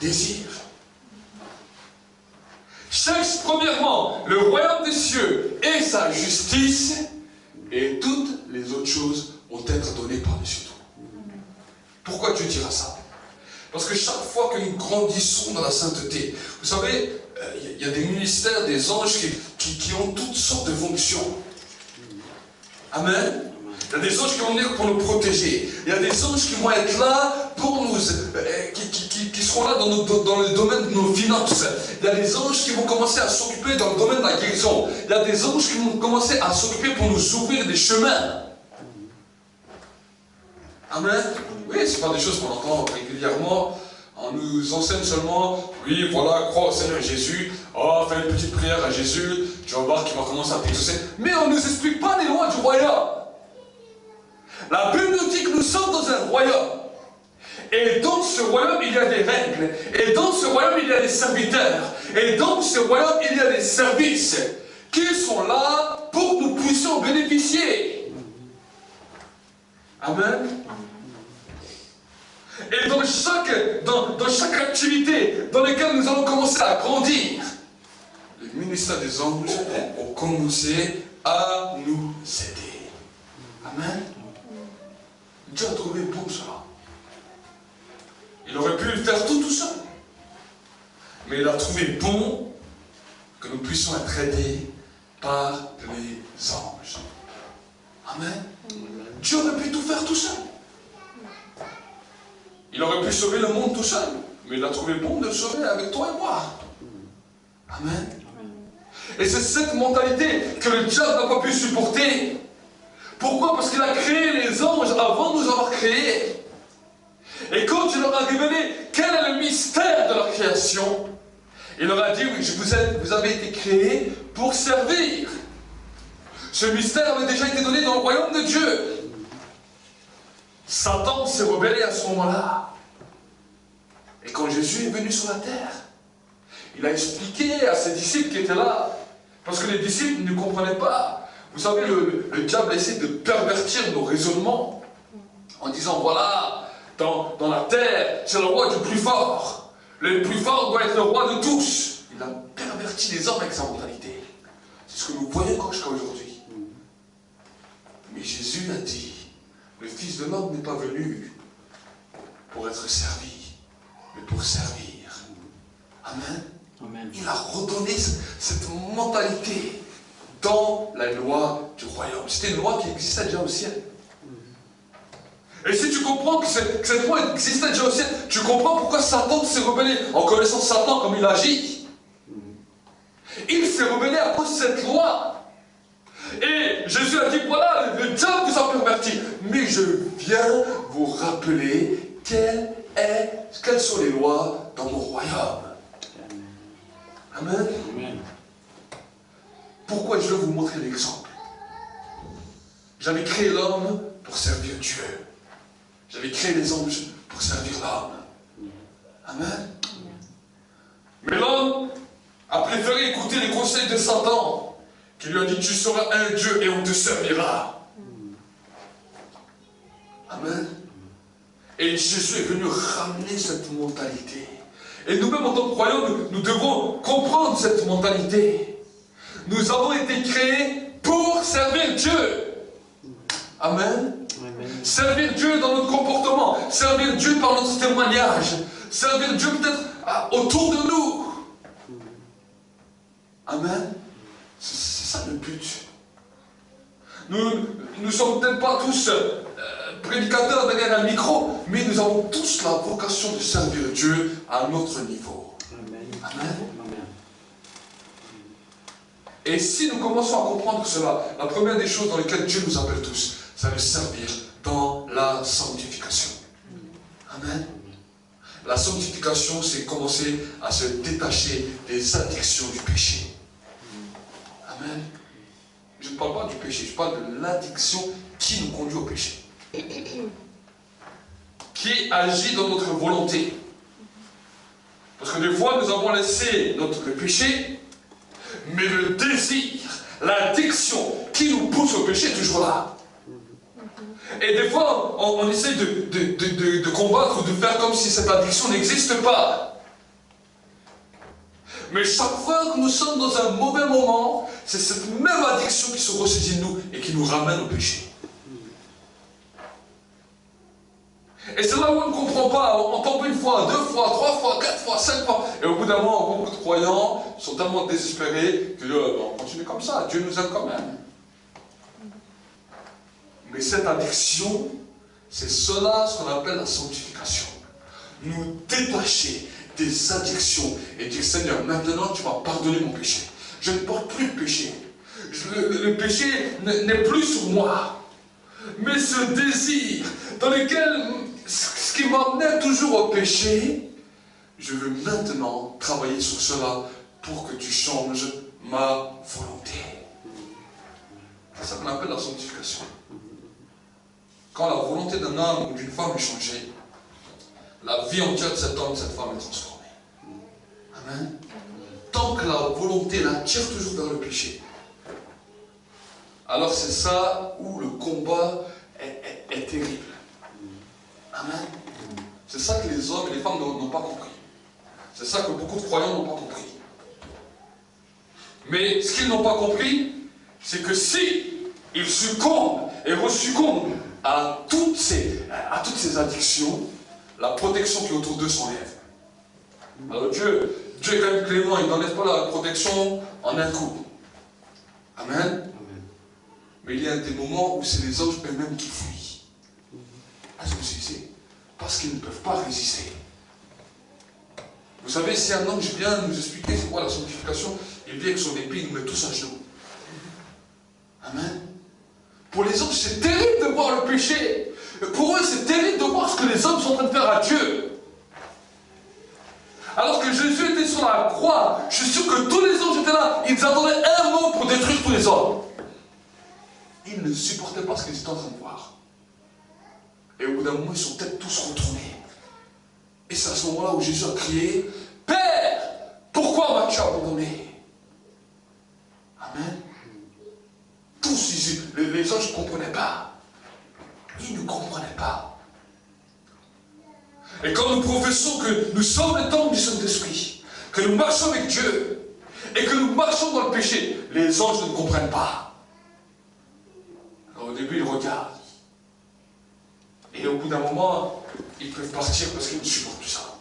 [SPEAKER 1] désire. Cherche premièrement le royaume des cieux et sa justice et toutes les autres choses vont être données par-dessus tout. Pourquoi Dieu dira ça? Parce que chaque fois que nous grandissons dans la sainteté, vous savez, il y a des ministères, des anges qui ont toutes sortes de fonctions. Amen. Il y a des anges qui vont venir pour nous protéger. Il y a des anges qui vont être là pour nous, qui seront là dans le domaine de nos finances. Il y a des anges qui vont commencer à s'occuper dans le domaine de la guérison. Il y a des anges qui vont commencer à s'occuper pour nous ouvrir des chemins. Amen. Oui, ce n'est pas des choses qu'on entend régulièrement. On nous enseigne seulement, oui, voilà, crois au Seigneur Jésus, oh, fais une petite prière à Jésus, tu vas voir qu'il va commencer à t'exaucer. Mais on ne nous explique pas les lois du royaume. La Bible nous dit que nous sommes dans un royaume. Et dans ce royaume, il y a des règles. Et dans ce royaume, il y a des serviteurs. Et dans ce royaume, il y a des services qui sont là pour que nous puissions bénéficier. Amen. Et dans chaque activité dans laquelle nous allons commencer à grandir, le ministère des anges ont commencé à nous aider. Amen. Dieu a trouvé bon cela. Il aurait pu le faire tout seul. Mais il a trouvé bon que nous puissions être aidés par les anges. Amen. Dieu aurait pu tout faire tout seul. Il aurait pu sauver le monde tout seul, mais il a trouvé bon de le sauver avec toi et moi. Amen. Et c'est cette mentalité que le diable n'a pas pu supporter. Pourquoi? Parce qu'il a créé les anges avant de nous avoir créés. Et quand il leur a révélé quel est le mystère de leur création, il leur a dit, oui, vous avez été créés pour servir. Ce mystère avait déjà été donné dans le royaume de Dieu. Satan s'est rebellé à ce moment-là. Et quand Jésus est venu sur la terre, il a expliqué à ses disciples qui étaient là, parce que les disciples ne comprenaient pas. Vous savez, le diable essaie de pervertir nos raisonnements en disant, voilà, dans la terre, c'est le roi du plus fort. Le plus fort doit être le roi de tous. Il a perverti les hommes avec sa mentalité. C'est ce que nous voyons encore jusqu'à aujourd'hui. Mais Jésus a dit, le Fils de l'homme n'est pas venu pour être servi, mais pour servir. Amen. Amen. Il a redonné cette mentalité dans la loi du royaume. C'était une loi qui existait déjà au ciel. Et si tu comprends que cette loi existait déjà au ciel, tu comprends pourquoi Satan s'est rebellé en connaissant Satan comme il agit. Il s'est rebellé à cause de cette loi. Et Jésus a dit, voilà, le diable vous a perverti. Mais je viens vous rappeler quelles sont les lois dans mon royaume. Amen.
[SPEAKER 2] Amen.
[SPEAKER 1] Pourquoi je veux vous montrer l'exemple? J'avais créé l'homme pour servir Dieu. J'avais créé les anges pour servir l'homme. Amen. Mais l'homme a préféré écouter les conseils de Satan, qui lui a dit, tu seras un Dieu et on te servira. Amen. Et Jésus est venu ramener cette mentalité. Et nous-mêmes, en tant que croyants, nous devons comprendre cette mentalité. Nous avons été créés pour servir Dieu. Amen.
[SPEAKER 2] Amen.
[SPEAKER 1] Servir Dieu dans notre comportement, servir Dieu par notre témoignage, servir Dieu peut-être autour de nous. Amen. C'est ça le but. Nous ne sommes peut-être pas tous prédicateurs derrière un micro, mais nous avons tous la vocation de servir Dieu à notre niveau.
[SPEAKER 2] Amen.
[SPEAKER 1] Amen.
[SPEAKER 2] Amen.
[SPEAKER 1] Et si nous commençons à comprendre cela, la première des choses dans lesquelles Dieu nous appelle tous, c'est de servir dans la sanctification. Amen. La sanctification, c'est commencer à se détacher des addictions du péché. Amen. Je ne parle pas du péché, je parle de l'addiction qui nous conduit au péché. Qui agit dans notre volonté. Parce que des fois, nous avons laissé le péché, mais le désir, l'addiction qui nous pousse au péché est toujours là. Et des fois, on essaie de combattre ou de faire comme si cette addiction n'existe pas. Mais chaque fois que nous sommes dans un mauvais moment, c'est cette même addiction qui se ressaisit de nous et qui nous ramène au péché. Et c'est là où on ne comprend pas. On tombe une fois, deux fois, trois fois, quatre fois, cinq fois. Et au bout d'un moment, beaucoup de croyants sont tellement désespérés que on continue comme ça. Dieu nous aime quand même. Mais cette addiction, c'est cela ce qu'on appelle la sanctification. Nous détacher des addictions et dire, Seigneur, maintenant tu m'as pardonné mon péché. Je ne porte plus de péché. Le péché n'est plus sur moi. Mais ce désir dans lequel, ce qui m'emmenait toujours au péché, je veux maintenant travailler sur cela pour que tu changes ma volonté. C'est ça qu'on appelle la sanctification. Quand la volonté d'un homme ou d'une femme est changée, la vie entière de cet homme et de cette femme est transformée. Amen. Tant que la volonté la tire toujours vers le péché, alors c'est ça où le combat est terrible. Amen. C'est ça que les hommes et les femmes n'ont pas compris. C'est ça que beaucoup de croyants n'ont pas compris. Mais ce qu'ils n'ont pas compris, c'est que si ils succombent et resuccombent à toutes ces addictions, la protection qui est autour d'eux s'enlève. Alors Dieu est quand même clément, il n'enlève pas la protection en un coup. Amen. Amen. Mais il y a des moments où c'est les anges eux-mêmes qui fuient. Est-ce que vous savez? Parce qu'ils ne peuvent pas résister. Vous savez, si un ange vient nous expliquer c'est quoi la sanctification, il vient avec son épée, il nous met tous à genoux. Amen. Pour les hommes, c'est terrible de voir le péché. Pour eux, c'est terrible de voir ce que les hommes sont en train de faire à Dieu. Alors que Jésus était sur la croix, je suis sûr que tous les anges étaient là, ils attendaient un mot pour détruire tous les hommes. Ils ne supportaient pas ce qu'ils étaient en train de voir. Et au bout d'un moment, ils sont peut-être tous retournés. Et c'est à ce moment-là où Jésus a crié, « Père, pourquoi m'as-tu abandonné ?» Amen. Tous, les anges ne comprenaient pas. Ils ne comprenaient pas. Et quand nous professons que nous sommes les temples du Saint-Esprit, que nous marchons avec Dieu, et que nous marchons dans le péché, les anges ne comprennent pas. Alors au début, ils regardent. Et au bout d'un moment, ils peuvent partir parce qu'ils ne supportent plus ça.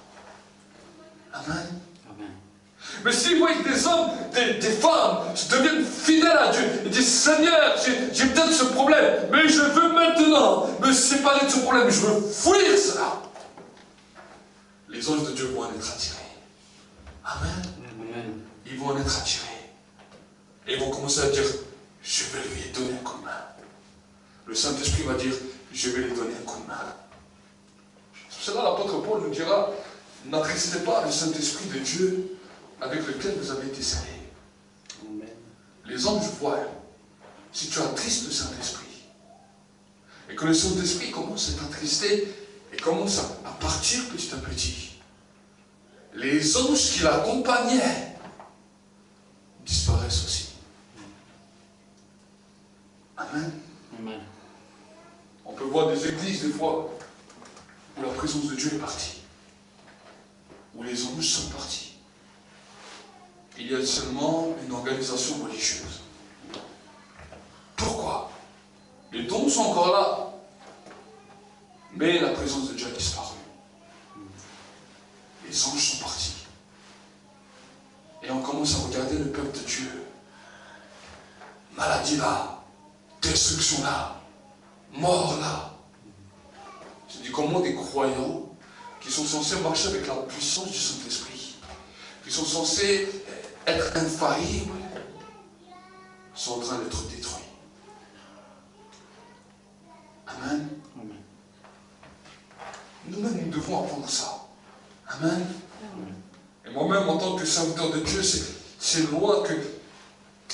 [SPEAKER 1] Amen. Amen. Mais s'ils voient que des hommes, des femmes deviennent fidèles à Dieu, ils disent, Seigneur, j'ai peut-être ce problème, mais je veux maintenant me séparer de ce problème, je veux fuir cela. Les anges de Dieu vont en être attirés. Amen. Amen. Ils vont en être attirés. Et ils vont commencer à dire, je vais lui donner un coup de main. Le Saint-Esprit va dire, je vais lui donner un coup de main. cela, l'apôtre Paul nous dira, n'attristez pas le Saint-Esprit de Dieu avec lequel vous avez été scellés. Les anges voient, si tu attristes le Saint-Esprit, et que le Saint-Esprit commence à t'attrister, et commence à partir petit à petit, les anges qui l'accompagnaient disparaissent aussi. Amen.
[SPEAKER 2] Amen.
[SPEAKER 1] On peut voir des églises des fois où la présence de Dieu est partie, où les anges sont partis. Il y a seulement une organisation religieuse. Pourquoi? Les dons sont encore là, mais la présence de Dieu a disparu. Les anges sont partis. Et on commence à regarder le peuple de Dieu. Maladie là, destruction là, mort là. Je dis comment des croyants qui sont censés marcher avec la puissance du Saint-Esprit, qui sont censés être infaillibles, sont en train d'être détruits. Amen.
[SPEAKER 2] Amen.
[SPEAKER 1] Nous-mêmes, nous devons apprendre ça. Amen. Et moi-même, en tant que serviteur de Dieu, c'est loin que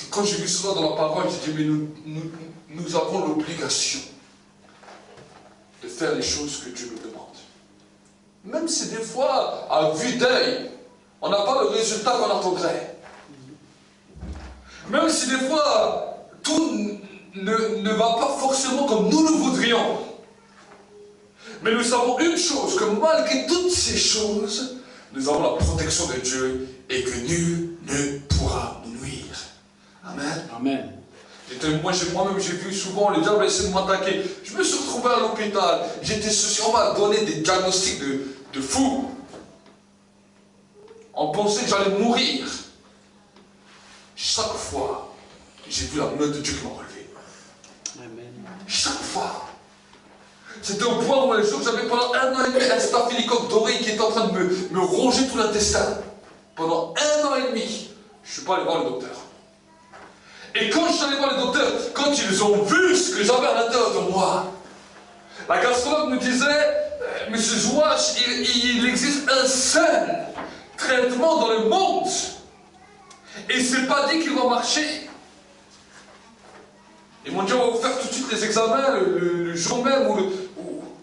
[SPEAKER 1] quand j'ai vu cela dans la parole, j'ai dit, mais nous avons l'obligation de faire les choses que Dieu nous demande. Même si des fois, à vue d'œil, on n'a pas le résultat qu'on attendrait. Même si des fois, tout ne va pas forcément comme nous le voudrions. Mais nous savons une chose, que malgré toutes ces choses, nous avons la protection de Dieu et que nul ne pourra nous nuire. Amen.
[SPEAKER 2] Amen.
[SPEAKER 1] Moi-même, j'ai vu souvent le diable essayer de m'attaquer. Je me suis retrouvé à l'hôpital. On m'a donné des diagnostics de fou. On pensait que j'allais mourir. Chaque fois, j'ai vu la main de Dieu qui m'a relevé.
[SPEAKER 2] Amen.
[SPEAKER 1] Chaque fois. C'était au point où un jour, j'avais pendant 1 an et demi un staphylocoque doré qui était en train de me ronger tout l'intestin. Pendant 1 an et demi, je ne suis pas allé voir le docteur. Et quand je suis allé voir le docteur, quand ils ont vu ce que j'avais à l'intérieur de moi, la gastrologue me disait, Monsieur Zouache, il existe un seul traitement dans le monde. Et c'est pas dit qu'il va marcher. Ils m'ont dit, on va vous faire tout de suite les examens, le jour même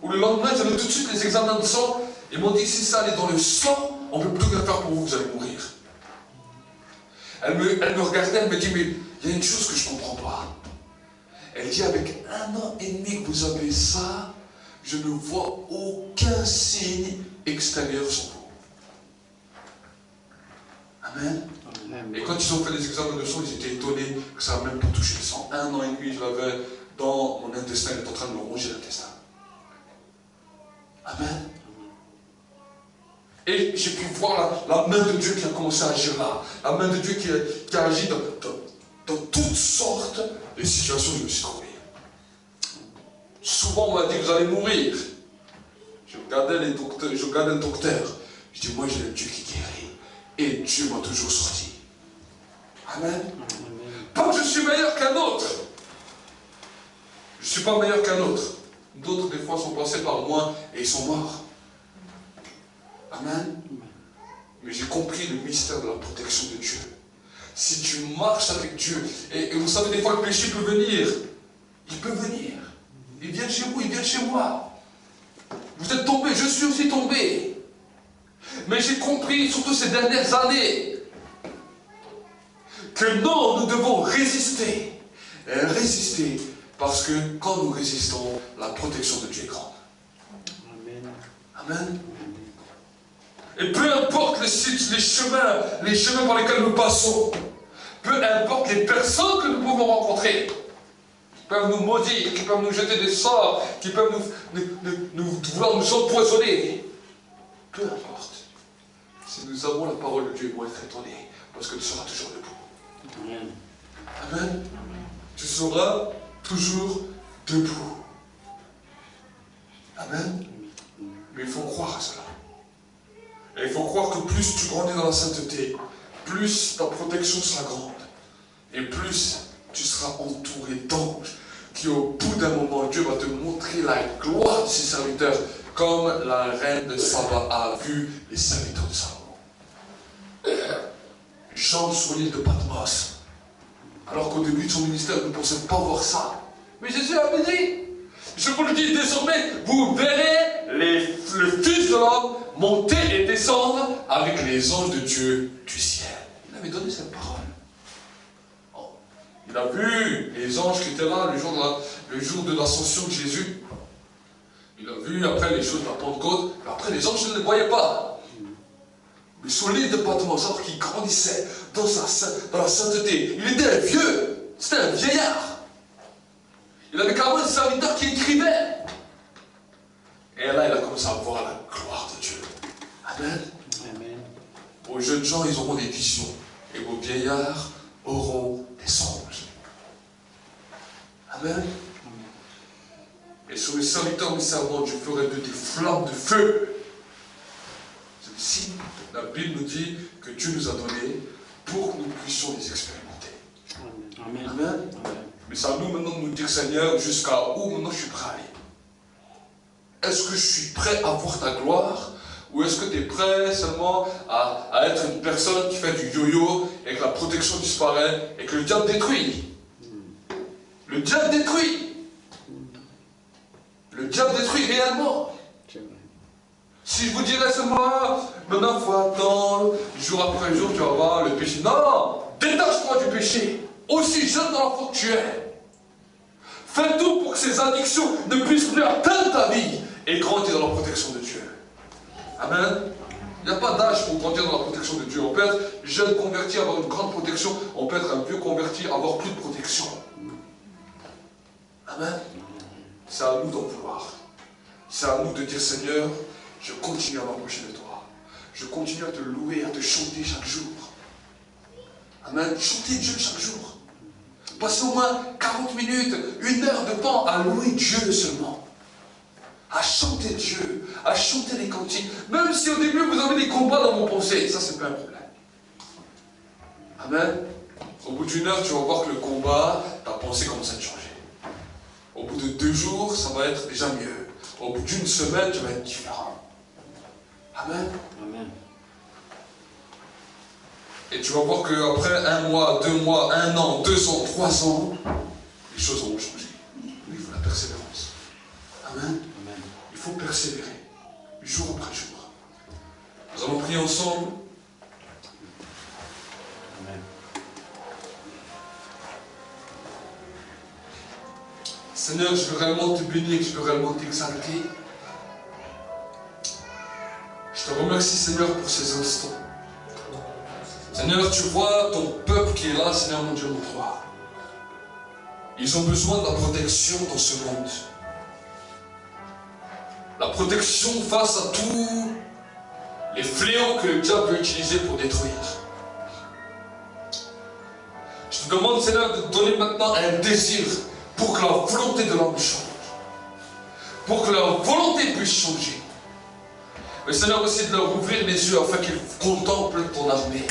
[SPEAKER 1] ou le lendemain, j'avais tout de suite les examens de sang. Ils m'ont dit, si ça allait dans le sang, on ne peut plus rien faire pour vous, vous allez mourir. Elle me regardait, elle me dit, mais il y a une chose que je ne comprends pas. Elle dit, avec 1 an et demi que vous avez ça, je ne vois aucun signe extérieur sur vous. Amen.
[SPEAKER 2] Amen.
[SPEAKER 1] Et quand ils ont fait les examens de sang, ils étaient étonnés que ça n'a même pas touché le sang. 1 an et demi, je l'avais dans mon intestin, il est en train de me ronger l'intestin. Amen. Et j'ai pu voir la main de Dieu qui a commencé à agir là. La main de Dieu qui a agi dans toutes sortes de situations où je me suis trouvé. Souvent, on m'a dit que vous allez mourir. Je regardais le docteur. Je dis, moi, j'ai le Dieu qui guérit. Et Dieu m'a toujours sorti. Amen.
[SPEAKER 2] Amen.
[SPEAKER 1] Pas que je suis meilleur qu'un autre. Je ne suis pas meilleur qu'un autre. D'autres, des fois, sont passés par moi et ils sont morts. Amen. Mais j'ai compris le mystère de la protection de Dieu. Si tu marches avec Dieu, et vous savez, des fois, le péché peut venir. Il peut venir. Il vient chez vous, il vient chez moi. Vous êtes tombé, je suis aussi tombé. Mais j'ai compris, surtout ces dernières années, que non, nous devons résister. Résister, parce que quand nous résistons, la protection de Dieu est grande.
[SPEAKER 2] Amen.
[SPEAKER 1] Amen. Et peu importe les chemins par lesquels nous passons, peu importe les personnes que nous pouvons rencontrer, qui peuvent nous maudire, qui peuvent nous jeter des sorts, qui peuvent vouloir nous empoisonner, peu importe. Si nous avons la parole de Dieu, ils vont être étonnés, parce que tu seras toujours debout.
[SPEAKER 2] Amen.
[SPEAKER 1] Amen. Tu seras toujours debout. Amen. Mais il faut croire à cela. Et il faut croire que plus tu grandis dans la sainteté, plus ta protection sera grande. Et plus tu seras entouré d'anges qui, au bout d'un moment, Dieu va te montrer la gloire de ses serviteurs comme la reine de Saba a vu les serviteurs de Salomon. Jean sur l'île de Patmos, alors qu'au début de son ministère, il ne pensait pas voir ça. Mais Jésus avait dit, je vous le dis désormais, vous verrez le Fils de l'homme monter et descendre avec les anges de Dieu du ciel. Il avait donné cette parole. Oh. Il a vu les anges qui étaient là le jour de l'ascension de Jésus. Il a vu après les choses de la Pentecôte, mais après les anges, je ne les voyais pas. Mais sur l'île de Patmos, alors qu'il grandissait dans la sainteté, il était vieux, c'était un vieillard. Il avait carrément des serviteurs qui écrivaient. Et là, il a commencé à voir la gloire de Dieu. Amen.
[SPEAKER 2] Amen.
[SPEAKER 1] Vos jeunes gens, ils auront des visions. Et vos vieillards auront des songes. Amen. Et sur les serviteurs mes servantes, je ferai d'eux des flammes de feu. C'est le signe. La Bible nous dit que Dieu nous a donné pour que nous puissions les expérimenter.
[SPEAKER 2] Amen.
[SPEAKER 1] Amen.
[SPEAKER 2] Amen.
[SPEAKER 1] Mais c'est à nous maintenant de nous dire, Seigneur, jusqu'à où maintenant je suis prêt à aller. Est-ce que je suis prêt à voir ta gloire? Ou est-ce que tu es prêt seulement à être une personne qui fait du yo-yo et que la protection disparaît et que le diable détruit? Le diable détruit. Le diable détruit réellement. Si je vous dirais seulement, maintenant il faut attendre, jour après jour, tu vas voir le péché. Non, détache-toi du péché. Aussi jeune dans la foi que tu es. Fais tout pour que ces addictions ne puissent plus atteindre ta vie et grandir dans la protection de Dieu. Amen. Il n'y a pas d'âge pour grandir dans la protection de Dieu. On peut être jeune converti, avoir une grande protection. On peut être un vieux converti, avoir plus de protection. Amen. C'est à nous d'en vouloir. C'est à nous de dire, Seigneur, je continue à m'approcher de toi. Je continue à te louer, à te chanter chaque jour. Amen. Chanter Dieu chaque jour. Passez au moins 40 minutes, 1 heure de temps à louer Dieu seulement. À chanter Dieu, à chanter les cantiques. Même si au début vous avez des combats dans vos pensées, ça c'est pas un problème. Amen. Au bout d'1 heure, tu vas voir que le combat, ta pensée commence à te changer. Au bout de 2 jours, ça va être déjà mieux. Au bout d'1 semaine, tu vas être différent. Amen.
[SPEAKER 2] Amen.
[SPEAKER 1] Et tu vas voir qu'après 1 mois, 2 mois, 1 an, 2 ans, 3 ans, les choses vont changer. Il faut la persévérance. Amen.
[SPEAKER 2] Amen.
[SPEAKER 1] Il faut persévérer, jour après jour. Nous allons prier ensemble.
[SPEAKER 2] Amen.
[SPEAKER 1] Seigneur, je veux réellement te bénir, je veux réellement t'exalter. Je te remercie, Seigneur, pour ces instants. Seigneur, tu vois ton peuple qui est là, Seigneur mon Dieu, mon roi. Ils ont besoin de la protection dans ce monde. La protection face à tous les fléaux que le diable veut utiliser pour détruire. Je te demande, Seigneur, de donner maintenant un désir pour que la volonté de l'homme change. Pour que leur volonté puisse changer. Mais Seigneur, aussi de leur ouvrir les yeux afin qu'ils contemplent ton armée.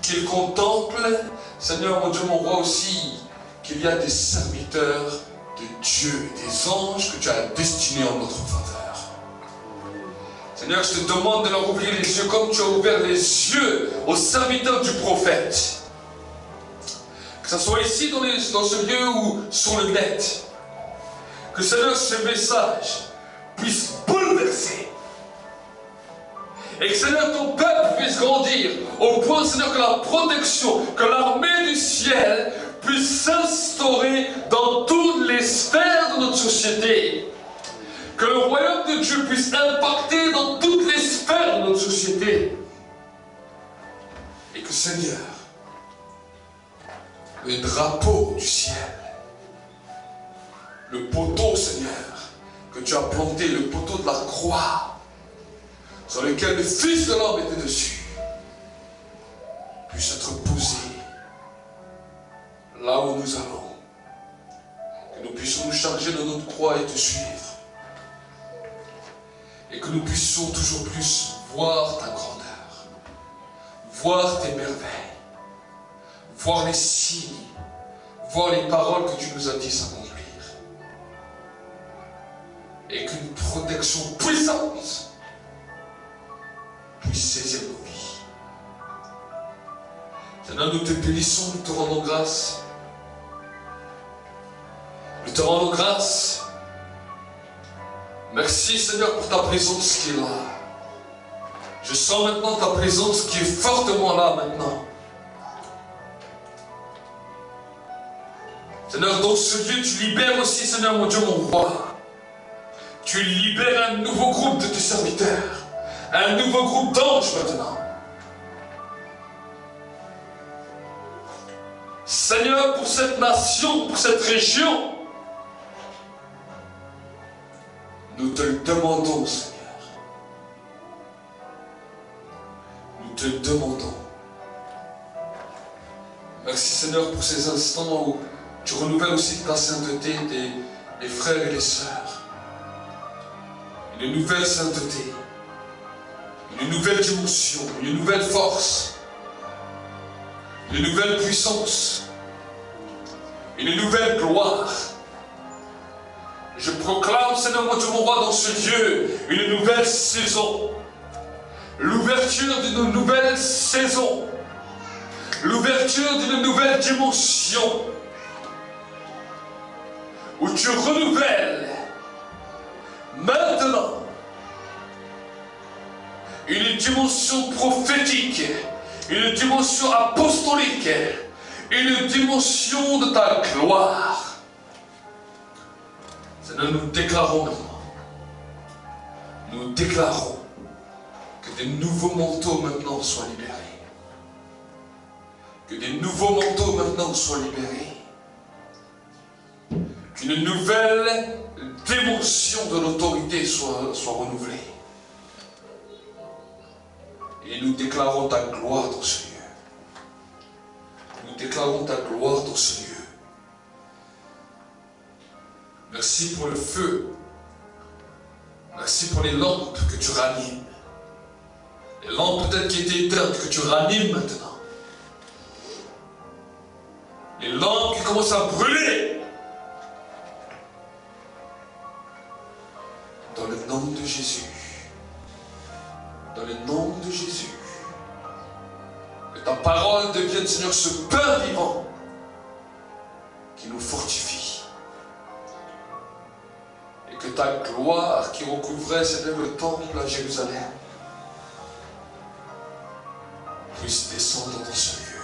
[SPEAKER 1] Qu'ils contemplent, Seigneur mon Dieu, mon roi aussi, qu'il y a des serviteurs de Dieu, des anges que tu as destinés en notre faveur. Seigneur, je te demande de leur ouvrir les yeux comme tu as ouvert les yeux aux serviteurs du prophète. Que ce soit ici dans ce lieu ou sur le net. Que Seigneur, ce message puisse bouleverser. Et que Seigneur, ton peuple puisse grandir au point, Seigneur, que la protection, que l'armée du ciel puisse s'instaurer dans toutes les sphères de notre société. Que le royaume de Dieu puisse impacter dans toutes les sphères de notre société. Et que Seigneur, le drapeau du ciel, le poteau, Seigneur, que tu as planté, le poteau de la croix, sur lequel le Fils de l'homme était dessus, puisse être posé là où nous allons. Que nous puissions nous charger de notre croix et te suivre. Et que nous puissions toujours plus voir ta grandeur, voir tes merveilles, voir les signes, voir les paroles que tu nous as dit s'accomplir. et qu'une protection puissante puisse saisir nos vies. Seigneur, nous te bénissons, nous te rendons grâce. Nous te rendons grâce. Merci Seigneur pour ta présence qui est là. Je sens maintenant ta présence qui est fortement là maintenant. Seigneur, dans ce lieu, tu libères aussi, Seigneur mon Dieu, mon roi. Tu libères un nouveau groupe de tes serviteurs. Un nouveau groupe d'anges maintenant. Seigneur, pour cette nation, pour cette région, nous te le demandons, Seigneur. Nous te le demandons. Merci, Seigneur, pour ces instants où tu renouvelles aussi ta sainteté des frères et des sœurs. Une nouvelle sainteté, une nouvelle dimension, une nouvelle force, une nouvelle puissance, une nouvelle gloire. Je proclame, Seigneur mon Dieu, mon roi, dans ce lieu, une nouvelle saison. L'ouverture d'une nouvelle saison. L'ouverture d'une nouvelle dimension. Où tu renouvelles maintenant une dimension prophétique, une dimension apostolique, une dimension de ta gloire. Seigneur, nous déclarons maintenant, nous déclarons que des nouveaux manteaux maintenant soient libérés. Que des nouveaux manteaux maintenant soient libérés. Qu'une nouvelle dimension de l'autorité soit renouvelée. Et nous déclarons ta gloire dans ce lieu. Nous déclarons ta gloire dans ce lieu. Merci pour le feu. Merci pour les lampes que tu ranimes. Les lampes peut-être qui étaient éteintes, que tu ranimes maintenant. Les lampes qui commencent à brûler. Dans le nom de Jésus. Dans le nom de Jésus. Que ta parole devienne, Seigneur, ce pain vivant qui nous fortifie. Et que ta gloire qui recouvrait, Seigneur, le temple à Jérusalem puisse descendre dans ce lieu.